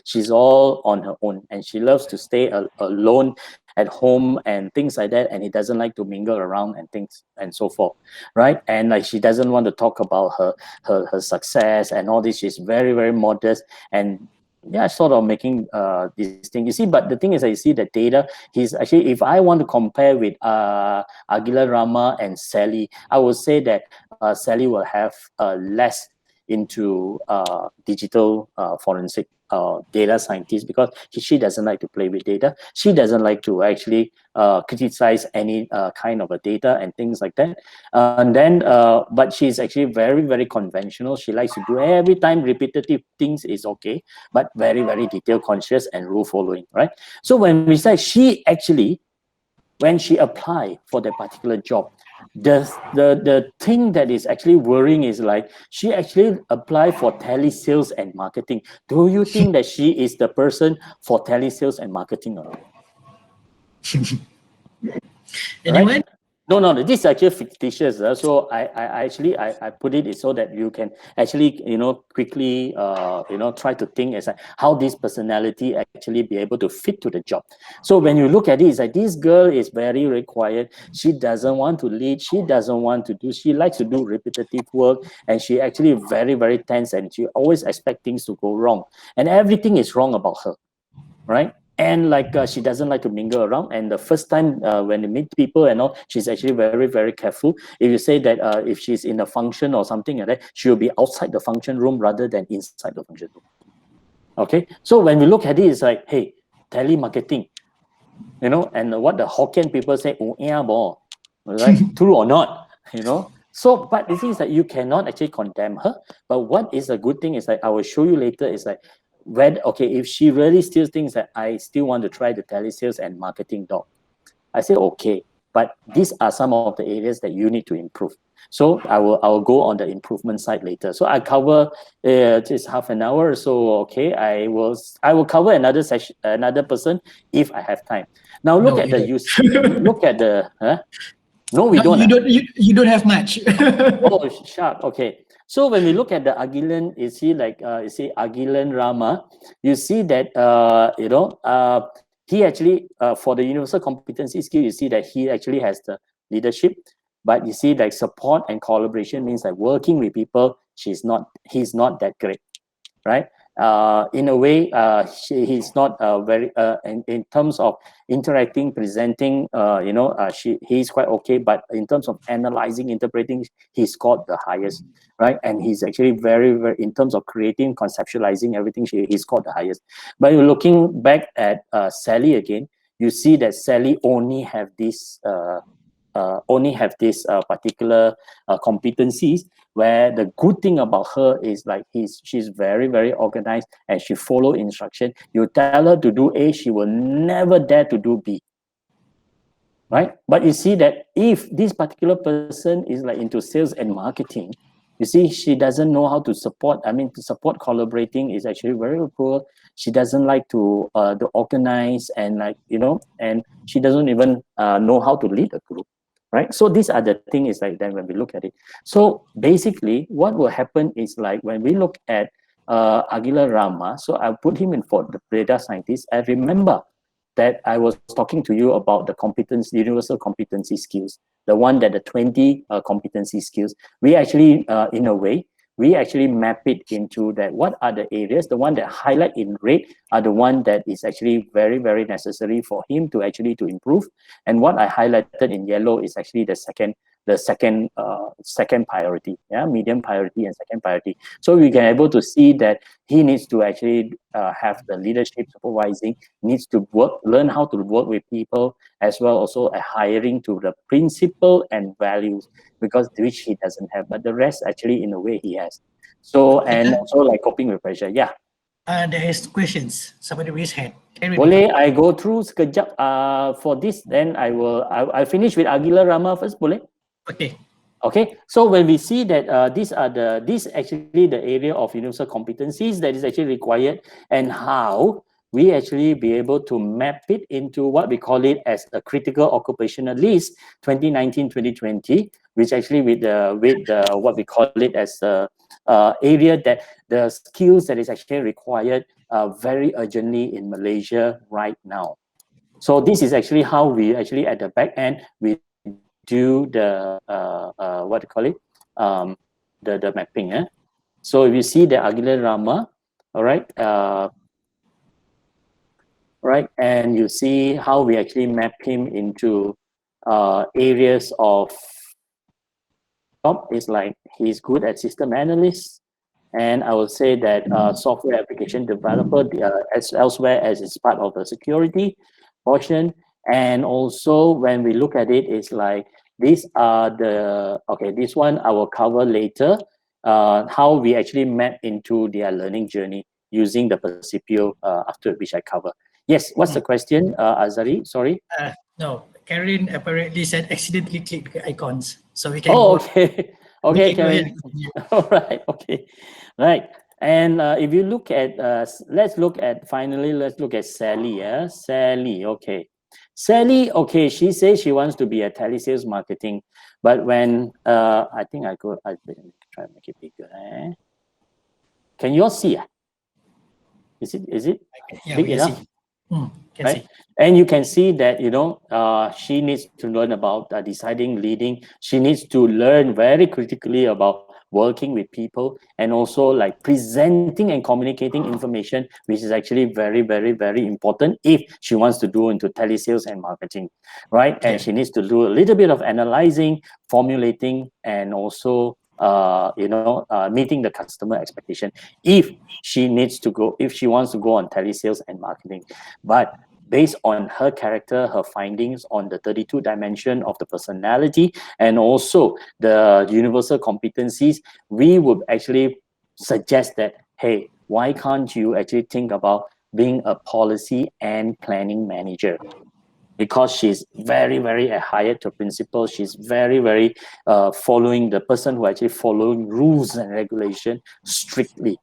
She's all on her own, and she loves to stay alone at home and things like that. And he doesn't like to mingle around and things and so forth, right? And like she doesn't want to talk about her success and all this. She's very modest, and yeah, sort of making this thing. You see, but the thing is, I see the data. He's actually, if I want to compare with Aguilar Rama and Sally, I would say that Sally will have less into digital forensic data scientist, because she doesn't like to play with data. She doesn't like to actually criticize any kind of a data and things like that. And then, but she's actually very conventional. She likes to do every time repetitive things is okay, but very detail conscious and rule following, right? So when we say she actually, when she apply for that particular job, the thing that is actually worrying is like she actually apply for telesales and marketing. Do you think that she is the person for telesales and marketing or not? Anyone? Right? No, this is actually fictitious. So I put it so that you can actually quickly try to think as how this personality actually be able to fit to the job. So when you look at it, it's like this girl is very quiet. She doesn't want to lead. She doesn't want to do. She likes to do repetitive work, and she actually very tense, and she always expect things to go wrong, and everything is wrong about her, right? and like she doesn't like to mingle around. And the first time when you meet people and all, she's actually very, very careful. If you say that if she's in a function or something like that, she'll be outside the function room rather than inside the function room. Okay, so when we look at it, it's like, hey, telemarketing, you know, and what the Hokkien people say, "Oh, yeah, bo," right? True or not, you know. So, but the thing is that you cannot actually condemn her. But what is a good thing is like I will show you later. Is like when okay, if she really still thinks that I still want to try the telesales and marketing dog, I say okay, but these are some of the areas that you need to improve. So I will go on the improvement side later. So I cover just half an hour or so. Okay, I will cover another session, another person if I have time. Now look No, at you the don't. use. Look at the no, we No, don't. you don't. You don't have much. Oh, sharp. Okay. So when we look at the Agilan, you see Agilan Rama, you see that he actually for the universal competency skill, you see that he actually has the leadership, but you see like support and collaboration means like working with people. He's not that great, right? In a way, he's not very in terms of interacting, presenting. He's quite okay, but in terms of analyzing, interpreting, he scored the highest, right? And he's actually very, very in terms of creating, conceptualizing everything. He scored the highest. But you're looking back at Sally again, you see that Sally only have this particular competencies, where the good thing about her is like she's very, very organized and she follow instruction. You tell her to do A, she will never dare to do B, right? But you see that if this particular person is like into sales and marketing, you see she doesn't know how to support. I mean, to support collaborating is actually very poor. She doesn't like to organize, and and she doesn't even know how to lead a group, right? So these are the things is like then when we look at it. So basically what will happen is like when we look at Aguilar Rama, so I put him in for the data scientist. I remember that I was talking to you about the competence, universal competency skills, the one that the 20 competency skills. We actually, in a way, we actually map it into that. What are the areas? The one that highlight in red are the one that is actually very, very necessary for him to actually to improve. And what I highlighted in yellow is actually the second priority, yeah, medium priority and second priority. So we can able to see that he needs to actually have the leadership supervising, needs to learn how to work with people, as well also a hiring to the principle and values, because which he doesn't have, but the rest actually in a way he has. So Okay, and also like coping with pressure. Yeah, there is questions. Somebody raise hand. Carry on. boleh I go through sekejap for this, then I'll finish with Aguilar Rama first, boleh? Okay. Okay, so when we see that this actually the area of universal competencies that is actually required, and how we actually be able to map it into what we call it as a critical occupational list 2019-2020, which actually with the what we call it as a area that the skills that is actually required very urgently in Malaysia right now. So this is actually how we actually at the back end we do the what do you call it, the mapping. So if you see the Aguilar Rama, all right, and you see how we actually map him into areas of top is like he's good at system analyst, and I would say that software application developer as elsewhere as it's part of the security portion. And also when we look at it, it's like these are the okay. This one I will cover later. How we actually map into their learning journey using the Percipio after which I cover. Yes, what's the question, Azari? Sorry. No, Karen apparently said accidentally click the icons. So we can Oh, go. okay. We Okay, can go ahead Karen. and continue. All right. Okay. Right. And if you look at, let's look at Sally. Yeah, Sally. Okay. Sally. Okay. She says she wants to be a telesales marketing, but when I think I try to make it bigger. Can you all see? Is it Yeah, big we can see. enough? Can Right, see. and you can see that she needs to learn about deciding, leading. She needs to learn very critically about working with people, and also like presenting and communicating information, which is actually very, very, very important if she wants to do into telesales and marketing, right? And she needs to do a little bit of analyzing, formulating, and also meeting the customer expectation if she needs to go, if she wants to go on telesales and marketing. But based on her character, her findings on the 32 dimension of the personality, and also the universal competencies, we would actually suggest that, hey, why can't you actually think about being a policy and planning manager? Because she's very, very adhered to principle. She's very, very following, the person who actually following rules and regulation strictly,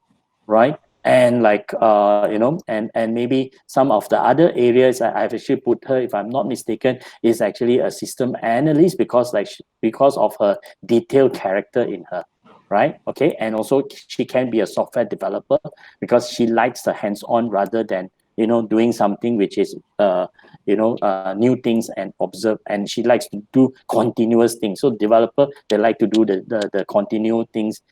right? And like and maybe some of the other areas I've actually put her, if I'm not mistaken, is actually a system analyst, because because of her detailed character in her, right? Okay. And also she can be a software developer because she likes the hands-on rather than doing something which is new things and observe, and she likes to do continuous things. So developer, they like to do the continual things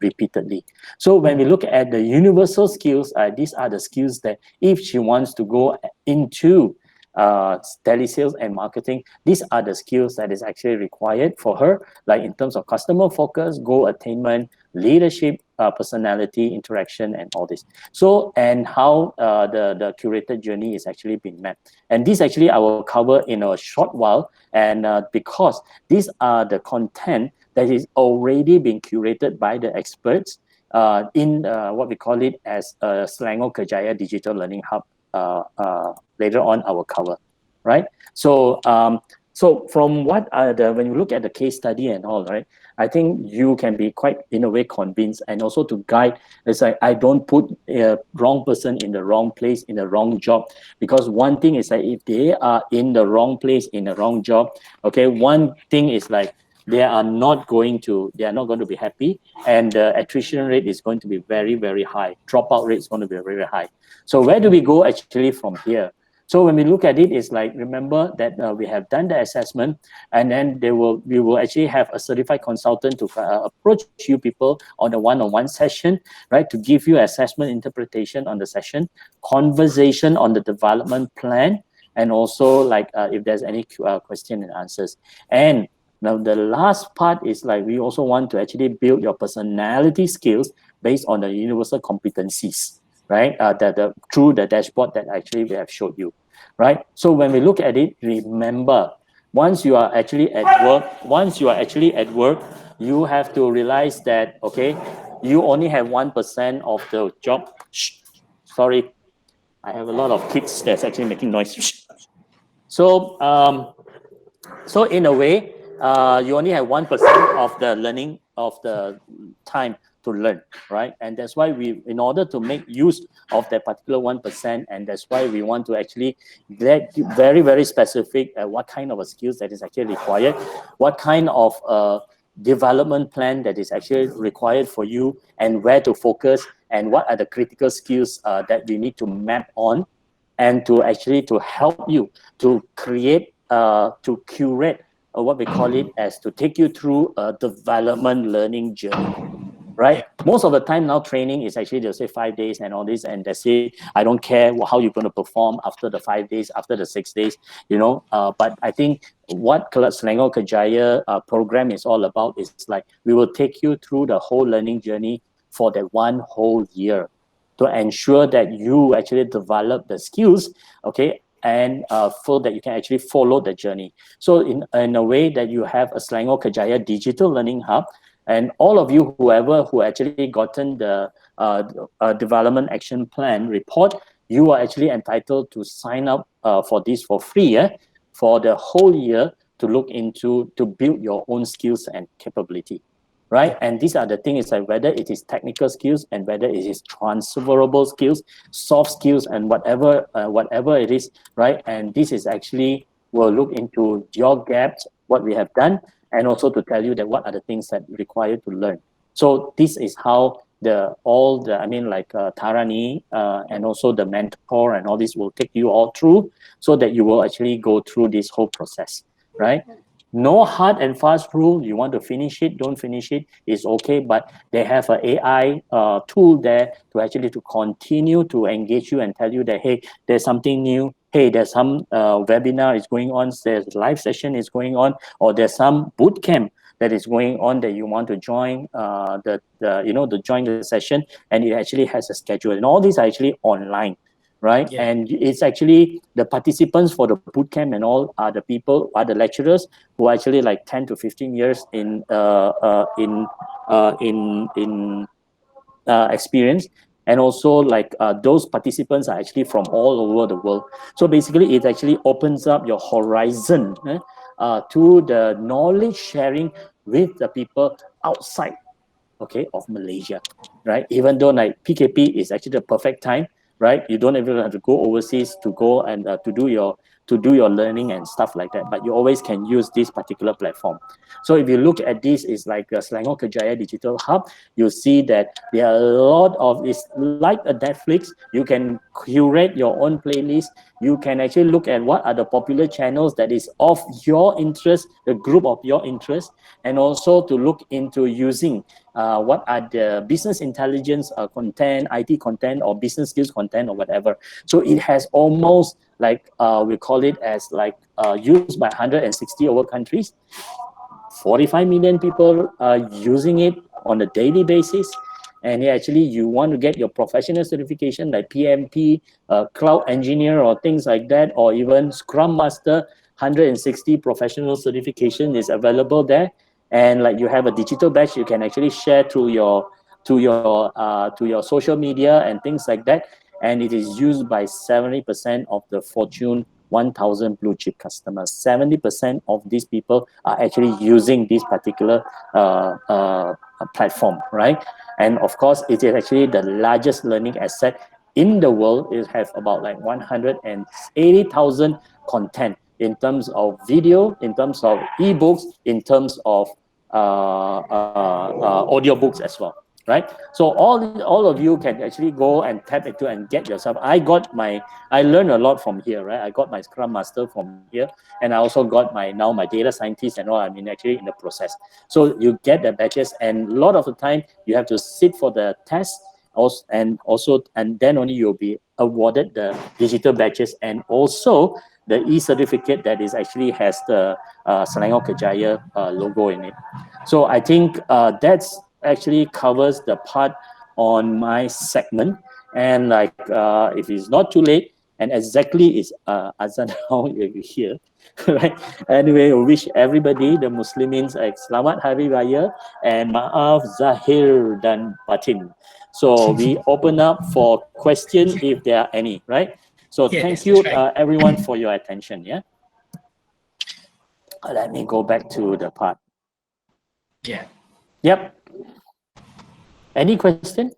repeatedly. So when we look at the universal skills, these are the skills that if she wants to go into telesales and marketing, these are the skills that is actually required for her, like in terms of customer focus, goal attainment, leadership, personality, interaction, and all this. So, and how the curated journey is actually being mapped. And this actually I will cover in a short while, and because these are the content that is already being curated by the experts in what we call it as Selangor Kerjaya Digital Learning Hub. Later on I will cover, right? So so from what when you look at the case study and all, right, I think you can be quite in a way convinced, and also to guide. It's like I don't put a wrong person in the wrong place in the wrong job, because one thing is that if they are in the wrong place in the wrong job, okay, one thing is like they are not going to be happy, and the attrition rate is going to be very, very high. Dropout rate is going to be very high. So where do we go actually from here? So when we look at it, it's like, remember that we have done the assessment, and then we will actually have a certified consultant to approach you people on a one-on-one session, right, to give you assessment interpretation on the session, conversation on the development plan, and also like if there's any question and answers. And now the last part is like we also want to actually build your personality skills based on the universal competencies, right? Through the dashboard that actually we have showed you, right? So when we look at it, remember, once you are actually at work, you have to realize that, okay, you only have 1% of the job. Shh, sorry, I have a lot of kids that's actually making noise. Shh. So so in a way, you only have 1% of the learning of the time to learn, right? And that's why we, in order to make use of that particular 1%, and that's why we want to actually get very, very specific at what kind of a skills that is actually required, what kind of development plan that is actually required for you, and where to focus, and what are the critical skills that we need to map on, and to actually to help you to create, to curate what we call it as to take you through a development learning journey, right? Most of the time now training is actually they'll say 5 days and all this, and they say, I don't care how you're going to perform after the 5 days, after the 6 days, but I think what Selangor Kerjaya program is all about is like, we will take you through the whole learning journey for that one whole year to ensure that you actually develop the skills, okay, and so that you can actually follow the journey. So in a way that you have a Selangor Kerjaya Digital Learning Hub, and all of you, who actually gotten the development action plan report, you are actually entitled to sign up for this for free, for the whole year, to look into, to build your own skills and capability, right? And these are the things, like whether it is technical skills and whether it is transferable skills, soft skills, and whatever it is, right? And this is actually, will look into your gaps, what we have done, and also to tell you that what are the things that you require to learn. So this is how Tarani and also the mentor and all this will take you all through, so that you will actually go through this whole process, right? No hard and fast rule. You want to finish it, don't finish it, is okay. But they have an AI tool there to actually to continue to engage you and tell you that, hey, there's something new. Hey, there's some webinar is going on. There's live session is going on, or there's some boot camp that is going on that you want to join. The join the session, and it actually has a schedule, and all these are actually online, right? Yeah. And it's actually the participants for the boot camp and all are the people, are the lecturers who are actually like 10 to 15 years in experience, and also like those participants are actually from all over the world. So basically, it actually opens up your horizon to the knowledge sharing with the people outside, okay, of Malaysia, right? Even though like PKP is actually the perfect time, right? You don't even have to go overseas to go and to do your learning and stuff like that, but you always can use this particular platform. So if you look at this, is like a Selangor Kerjaya Digital Hub, you see that there are a lot of, it's like a Netflix. You can curate your own playlist. You can actually look at what are the popular channels that is of your interest, the group of your interest, and also to look into using what are the business intelligence content, IT content, or business skills content, or whatever. So it has almost like we call it as like used by 160 over countries. 45 million people are using it on a daily basis. And actually, you want to get your professional certification like PMP, cloud engineer, or things like that, or even Scrum Master. 160 professional certification is available there, and like you have a digital badge you can actually share to your social media and things like that. And it is used by 70% of the Fortune 1,000 blue chip customers. 70% of these people are actually using this particular platform, right? And of course, it is actually the largest learning asset in the world. It has about like 180,000 content in terms of video, in terms of ebooks, in terms of audiobooks as well, right? So all of you can actually go and tap into and get yourself. I learned a lot from here, right? I got my Scrum Master from here, and I also got my data scientist and all. I mean, actually in the process. So you get the badges, and a lot of the time you have to sit for the test, and then only you'll be awarded the digital badges and also the e-certificate that is actually has the Selangor Kerjaya logo in it. So I think that's actually covers the part on my segment. And like if it's not too late, and exactly is azan now here, right? Anyway, we wish everybody, the Muslims, Selamat Hari Raya and Maaf Zahir dan Batin. So we open up for question if there are any, right? So thank Yes, you that's right. everyone for your attention. Yeah. Let me go back to the part. Yeah. Yep. Any question?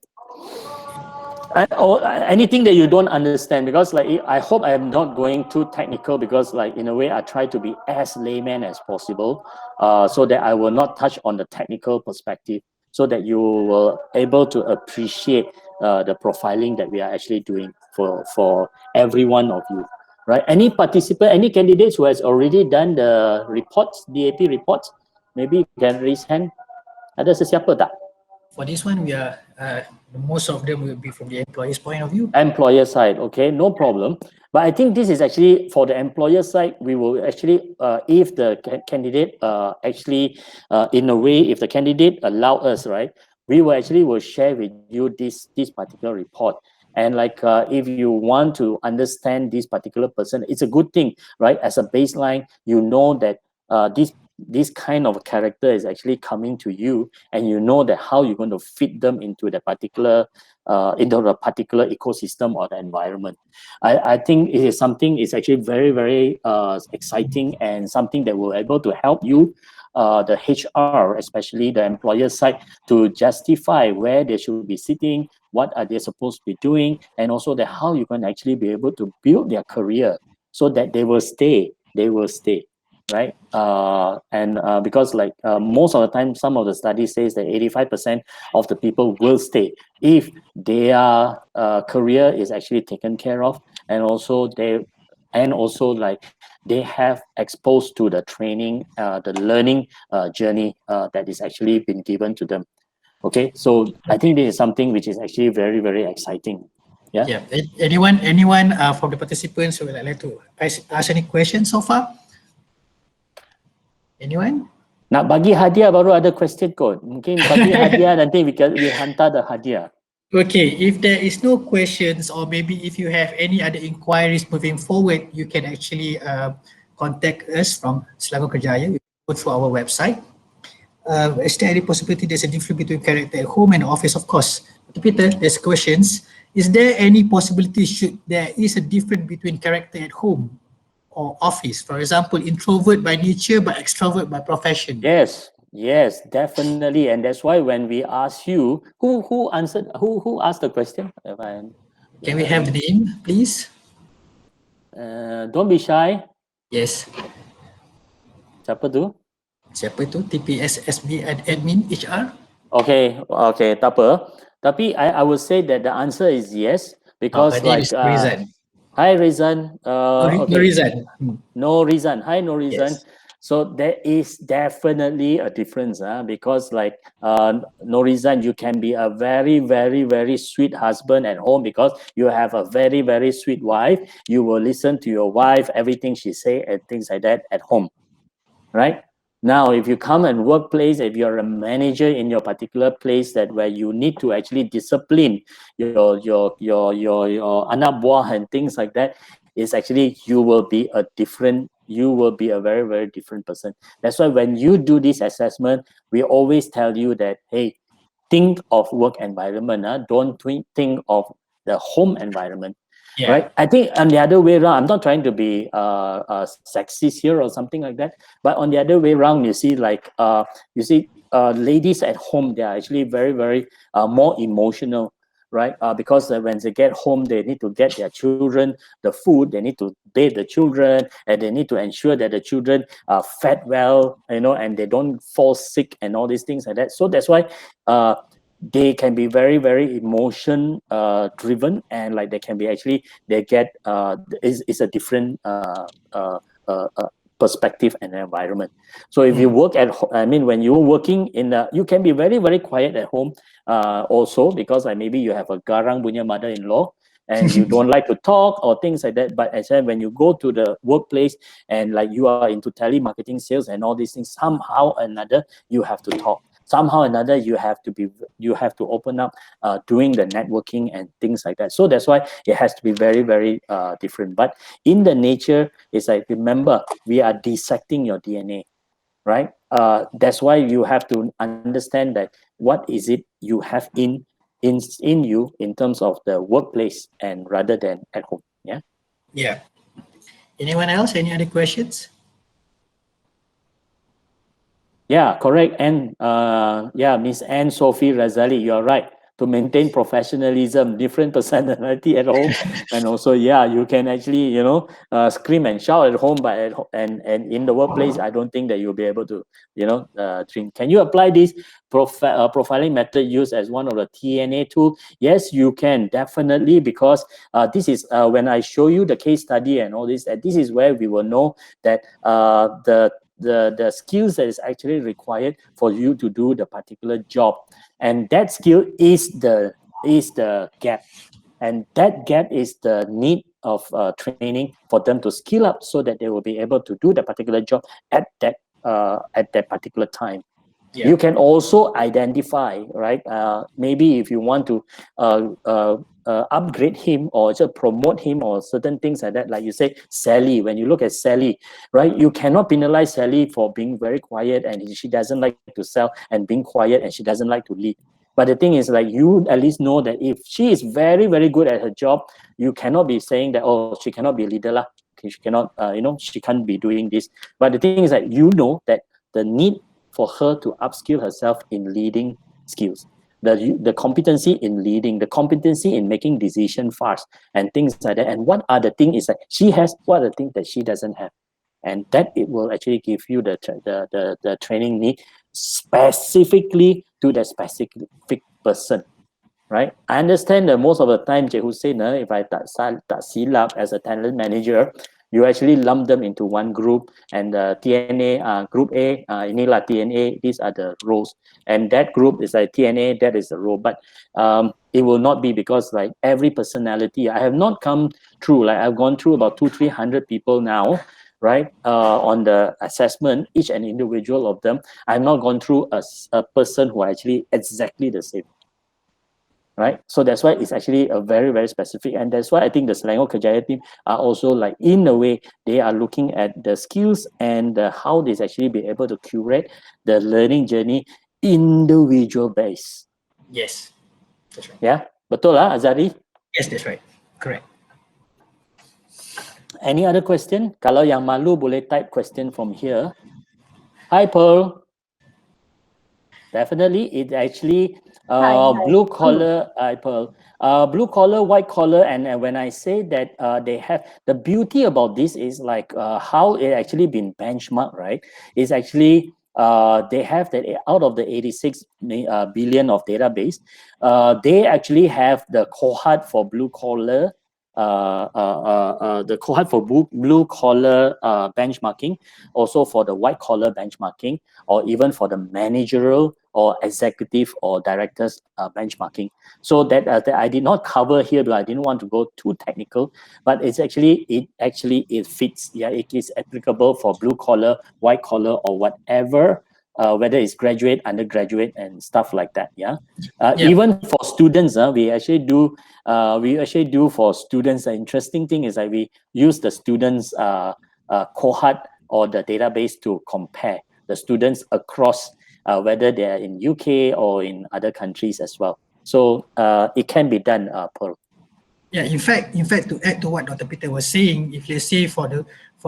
Or anything that you don't understand, because like I hope I am not going too technical, because like in a way I try to be as layman as possible, so that I will not touch on the technical perspective, so that you will able to appreciate the profiling that we are actually doing for every one of you, right? Any participant, any candidates who has already done the reports, DAP reports, maybe you can raise hand. Ada sesiapa tak? For this one, we are most of them will be from the employer's point of view. Employer side, okay, no problem. But I think this is actually for the employer side. We will actually, if the candidate actually, in a way, if the candidate allow us, right, we will actually will share with you this particular report. And like, if you want to understand this particular person, it's a good thing, right? As a baseline, you know that this kind of character is actually coming to you, and you know that how you're going to fit them into the particular into a particular ecosystem or the environment. I think it is something is actually very, very exciting, and something that will able to help you, the HR, especially the employer side, to justify where they should be sitting, what are they supposed to be doing, and also that how you can actually be able to build their career so that they will stay, right? And because like most of the time, some of the studies says that 85% of the people will stay if their career is actually taken care of, and also like they have exposed to the training, the learning journey that is actually been given to them. Okay, so I think this is something which is actually very, very exciting. Yeah. Yeah. Anyone from the participants who would like to ask any questions so far? Anyone? Nak bagi hadiah baru ada question kot. Mungkin bagi hadiah nanti we hantar the hadiah. Okay, if there is no questions, or maybe if you have any other inquiries moving forward, you can actually contact us from Selangor Kerjaya. You go through our website. Is there any possibility there's a difference between character at home and office? Of course. Peter, there's questions. Is there any possibility there is a difference between character at home or office? For example, introvert by nature but extrovert by profession. Yes, definitely, and that's why when we ask you, who asked the question? Can we have the name, please? Don't be shy. Yes. Siapa tu? Siapa tu? TPS SB admin HR? Okay, tak apa. Tapi I would say that the answer is yes, Her because name is Rizan. hi Rizan. Okay. Rizan. No reason. Hi, no reason. Yes. So there is definitely a difference, because like no reason you can be a very, very, very sweet husband at home because you have a very, very sweet wife. You will listen to your wife, everything she say and things like that at home, right? Now, if you come and workplace, if you're a manager in your particular place that where you need to actually discipline your anak buah and things like that, is actually you will be a very, very different person. That's why when you do this assessment, we always tell you that, hey, think of work environment, don't think of the home environment. Yeah. Right. I think on the other way around, I'm not trying to be sexist here or something like that, but on the other way around, you see, like ladies at home, they are actually very, very more emotional, right? Because when they get home, they need to get their children the food, they need to bathe the children, and they need to ensure that the children are fed well, and they don't fall sick and all these things like that. So that's why they can be very, very emotion driven, and like they can be actually they get is a different perspective and environment. So if you work when you're working you can be very, very quiet at home, also because maybe you have a garang punya mother-in-law and you don't like to talk or things like that. But as I said, when you go to the workplace and like you are into telemarketing sales and all these things, somehow or another you have to talk. Somehow or another you have to open up doing the networking and things like that. So that's why it has to be very, very different. But in the nature, it's like, remember, we are dissecting your DNA, right? That's why you have to understand that what is it you have in you in terms of the workplace and rather than at home. Yeah. Yeah. Anyone else? Any other questions? Yeah, correct. And Miss Anne Sophie Razali, you're right. To maintain professionalism, different personality at home, and also you can actually scream and shout at home, but and in the workplace, I don't think that you'll be able to train. Can you apply this profiling method used as one of the TNA tool? Yes, you can definitely, because this is when I show you the case study and all this, and this is where we will know that the skills that is actually required for you to do the particular job, and that skill is the gap, and that gap is the need of training for them to skill up so that they will be able to do the particular job at that particular time. Yeah. You can also identify, right? Maybe if you want to upgrade him or just promote him or certain things like that, like you say, Sally. When you look at Sally, right? You cannot penalize Sally for being very quiet and she doesn't like to sell, and being quiet and she doesn't like to lead. But the thing is, like, you at least know that if she is very, very good at her job, you cannot be saying that, oh, she cannot be a leader lah. Okay, she cannot, she can't be doing this. But the thing is that you know that the need for her to upskill herself in leading skills, the competency in leading, the competency in making decision fast and things like that. And what are the things is that she has, what are the things that she doesn't have, and that it will actually give you the training need specifically to the specific person. Right? I understand that most of the time, Cik Hussein, if I tak silap as a talent manager, You actually lump them into one group, and TNA group A, inilah TNA, these are the roles, and that group is like TNA, that is the role. But it will not be, because like every personality, I have not come through, like I've gone through about 200-300 people now, right, on the assessment, each and individual of them. I've not gone through a person who are actually exactly the same, right? So that's why it's actually a very, very specific. And that's why I think the Selangor Kerjaya team are also, like, in a way, they are looking at the skills and how they actually be able to curate the learning journey individual base. Yes, that's right. Yeah, betul lah, Azari? Yes, that's right. Correct. Any other question? Kalau yang malu boleh type question from here. Hi, Pearl. Definitely, it actually Hi. blue collar, Pearl, blue collar, white collar, and when I say that they have, the beauty about this is like how it actually been benchmarked, right? Is actually they have that out of the 86 billion of database, they actually have the cohort for blue collar. The cohort for blue collar benchmarking, also for the white collar benchmarking, or even for the managerial or executive or directors benchmarking. So that I did not cover here, because I didn't want to go too technical, but it fits. Yeah, it is applicable for blue collar, white collar, or whatever, whether it's graduate, undergraduate, and stuff like that. Yeah. Yeah. Even for students, we actually do for students. The interesting thing is that we use the students cohort or the database to compare the students across, whether they are in UK or in other countries as well. So it can be done, Pearl. Yeah, in fact, to add to what Dr. Peter was saying, if let's say for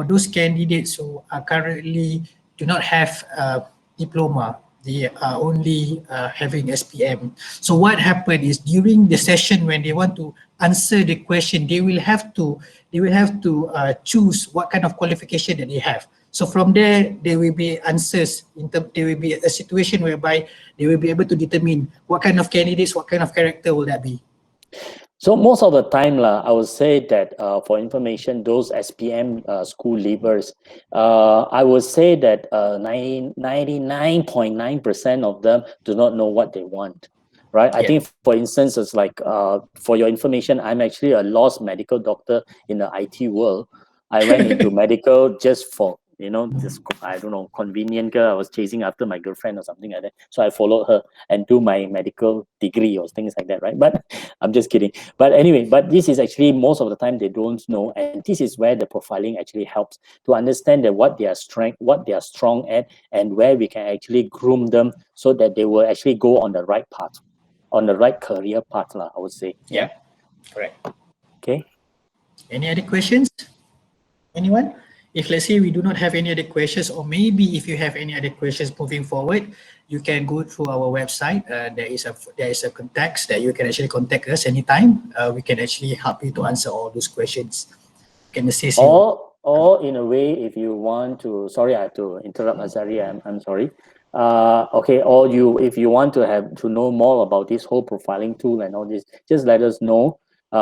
those candidates who are currently do not have a diploma, they are only having SPM. So what happened is, during the session when they want to answer the question, they will have to choose what kind of qualification that they have. So from there, there will be answers. There will be a situation whereby they will be able to determine what kind of candidates, what kind of character will that be. So most of the time, I would say that for information, those SPM school leavers, I would say that 99.9% of them do not know what they want, right? I think, for instance, it's like, for your information, I'm actually a lost medical doctor in the IT world. I went into medical just for, just, I don't know, convenient girl. I was chasing after my girlfriend or something like that. So I followed her and do my medical degree or things like that, right? But I'm just kidding. But anyway, but this is actually, most of the time they don't know. And this is where the profiling actually helps to understand that what they are strong at, and where we can actually groom them so that they will actually go on the right path, on the right career path, I would say. Yeah, correct. Okay. Any other questions? Anyone? If let's say we do not have any other questions, or maybe if you have any other questions moving forward, you can go through our website. There is a contact that you can actually contact us anytime. We can actually help you to answer all those questions. Can assist you. Or in a way, if you want to, sorry, I have to interrupt, Azari. I'm sorry. Okay, or if you want to know more about this whole profiling tool and all this, just let us know.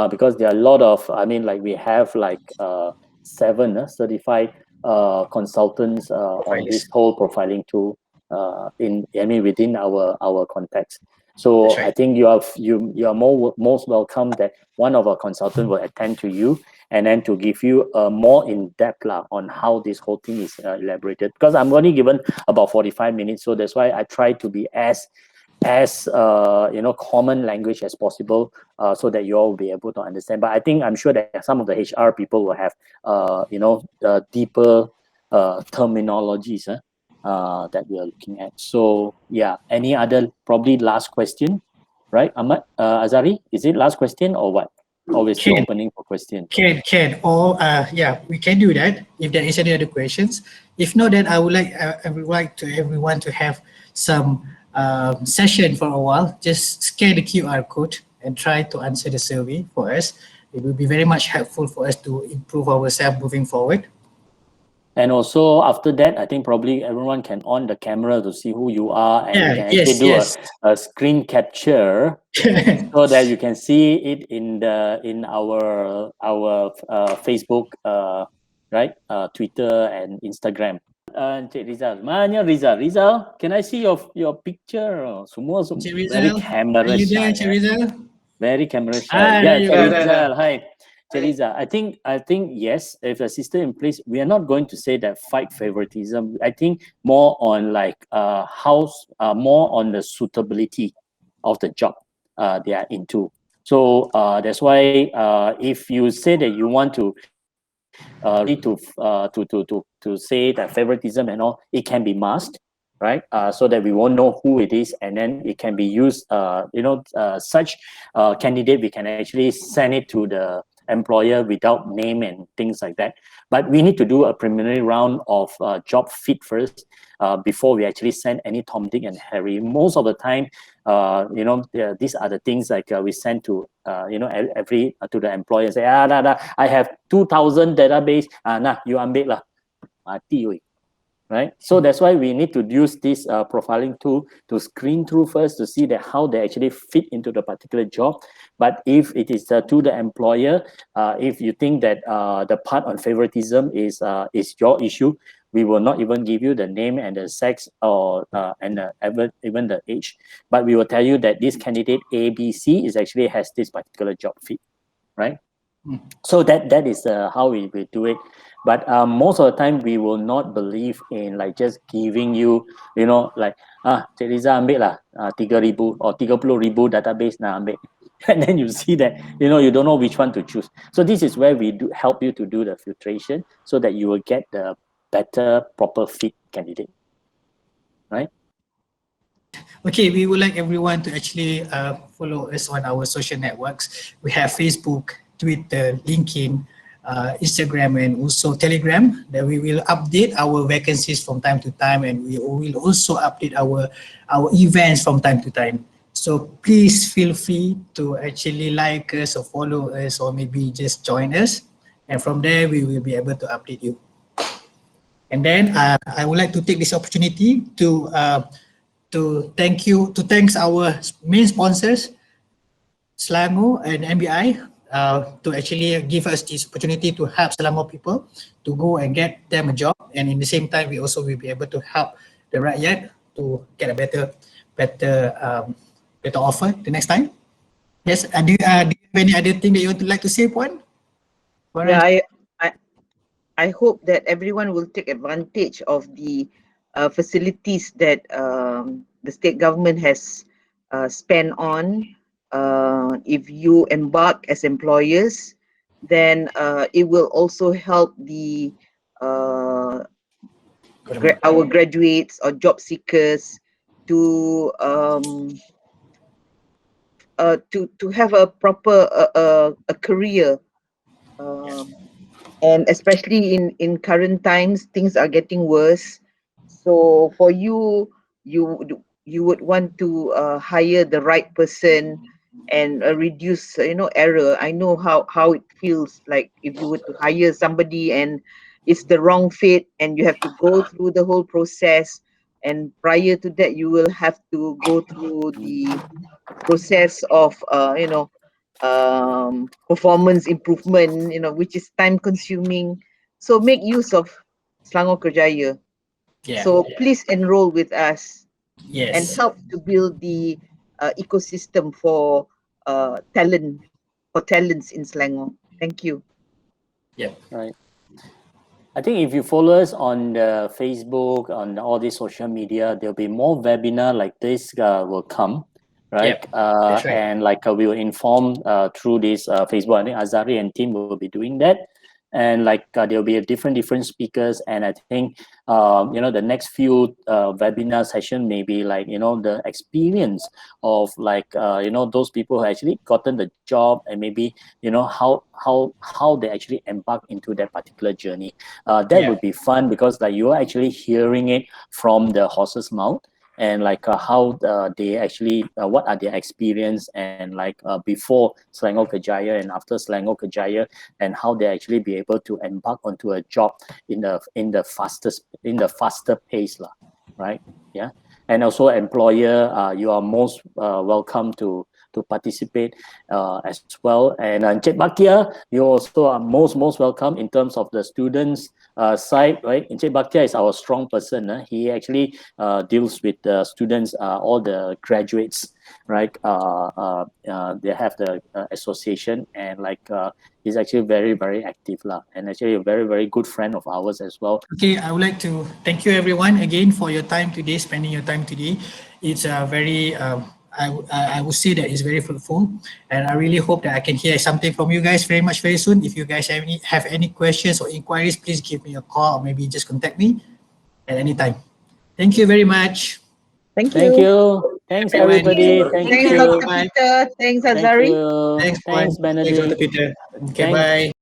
Because there are a lot of, I mean, like we have like 7 certified consultants on Profilers. this whole profiling tool within our context. So That's right. I think you are most welcome that one of our consultants will attend to you, and then to give you more in-depth on how this whole thing is elaborated. Because I'm only given about 45 minutes, so that's why I try to be as common language as possible, so that you all will be able to understand. But I'm sure that some of the HR people will have deeper terminologies that we are looking at. So yeah, any other probably last question, right, Ahmad, Azari? Is it last question or what? Or we're still opening for questions? Can. Or yeah, we can do that if there is any other questions. If not, then I would like to everyone to have some session for a while. Just scan the QR code and try to answer the survey for us. It will be very much helpful for us to improve ourselves moving forward. And also after that, I think probably everyone can on the camera to see who you are, and you can actually do a screen capture so that you can see it in our Facebook right? Twitter and Instagram. Encik Rizal, mana Rizal? Rizal, can I see your picture? Semua Encik very Rizal, are camera you there, shy. Encik Rizal? Very camera shy. Ah, there Yeah, you Encik are. Rizal, hi. Teresa, I think yes, if a system in place, we are not going to say that fight favoritism. I think more on like more on the suitability of the job they are into. So that's why if you say that you want to to say that favoritism and all, it can be masked, right? So that we won't know who it is, and then it can be used. Such candidate we can actually send it to the employer without name and things like that. But we need to do a preliminary round of job fit first before we actually send any Tom, Dick, and Harry. Most of the time, these are the things like we send to every to the employer and say I have 2,000 database nah you ambil lah mati oi. Right, so that's why we need to use this profiling tool to screen through first to see that how they actually fit into the particular job. But if it is to the employer, if you think that the part on favoritism is your issue, we will not even give you the name and the sex or even the age, but we will tell you that this candidate ABC is actually has this particular job fit, right? So that is how we do it. But most of the time we will not believe in like just giving you, like Cik Riza ambil lah 3,000 or 30,000 database nak ambil. And then you see that you don't know which one to choose. So this is where we do help you to do the filtration so that you will get the better proper fit candidate, right? Okay, we would like everyone to actually follow us on our social networks. We have Facebook, Twitter, LinkedIn, Instagram, and also Telegram. That we will update our vacancies from time to time, and we will also update our events from time to time. So please feel free to actually like us or follow us, or maybe just join us, and from there we will be able to update you. And then I would like to take this opportunity to thanks our main sponsors, Selangor and MBI, to actually give us this opportunity to help Selangor people to go and get them a job, and in the same time we also will be able to help the rakyat to get a better offer the next time. Yes, do you have any other thing that you would like to say, Puan? Yeah, I I hope that everyone will take advantage of the facilities that the state government has spent on. If you embark as employers, then it will also help the our graduates or job seekers to to have a proper a career. Um, and especially in current times, things are getting worse. So for you, you would want to hire the right person and reduce error. I know how it feels like if you were to hire somebody and it's the wrong fit, and you have to go through the whole process, and prior to that you will have to go through the process of performance improvement, which is time consuming. So make use of Selangor Kerjaya. Yeah. So please enroll with us and Yes. help to build the ecosystem for talents in Selangor. Thank you. Yeah. Right. I think if you follow us on the Facebook, on all these social media, there'll be more webinar like this will come, right? Yep, that's right. And like we will inform through this Facebook. I think Azari and team will be doing that. And like there'll be a different speakers, and I think the next few webinar session may be like the experience of like those people who actually gotten the job, and maybe how they actually embark into that particular journey. That Yeah. would be fun because like you are actually hearing it from the horse's mouth, and like how they actually what are their experience, and like before Selangor Kerjaya and after Selangor Kerjaya, and how they actually be able to embark onto a job in the faster pace lah, right? Yeah. And also employer, you are most welcome to to participate as well. And Encik Bakia, you also are most welcome in terms of the students side, right? Encik Bakia is our strong person. He actually deals with the students, all the graduates, right? They have the association, and he's actually very active lah, and actually a very good friend of ours as well. Okay, I would like to thank you everyone again for your time today, spending your time today. It's I would say that it's very fruitful, and I really hope that I can hear something from you guys very soon. If you guys have any questions or inquiries, please give me a call or maybe just contact me at any time. Thank you very much. Thank Thank you. you. Thanks, everybody. Thank Thanks, you. Dr. Peter. Thanks, Thank Azari. you. Thanks, Thanks, Juan. Thanks, Dr. Benedict. Peter. Okay, Thanks. bye.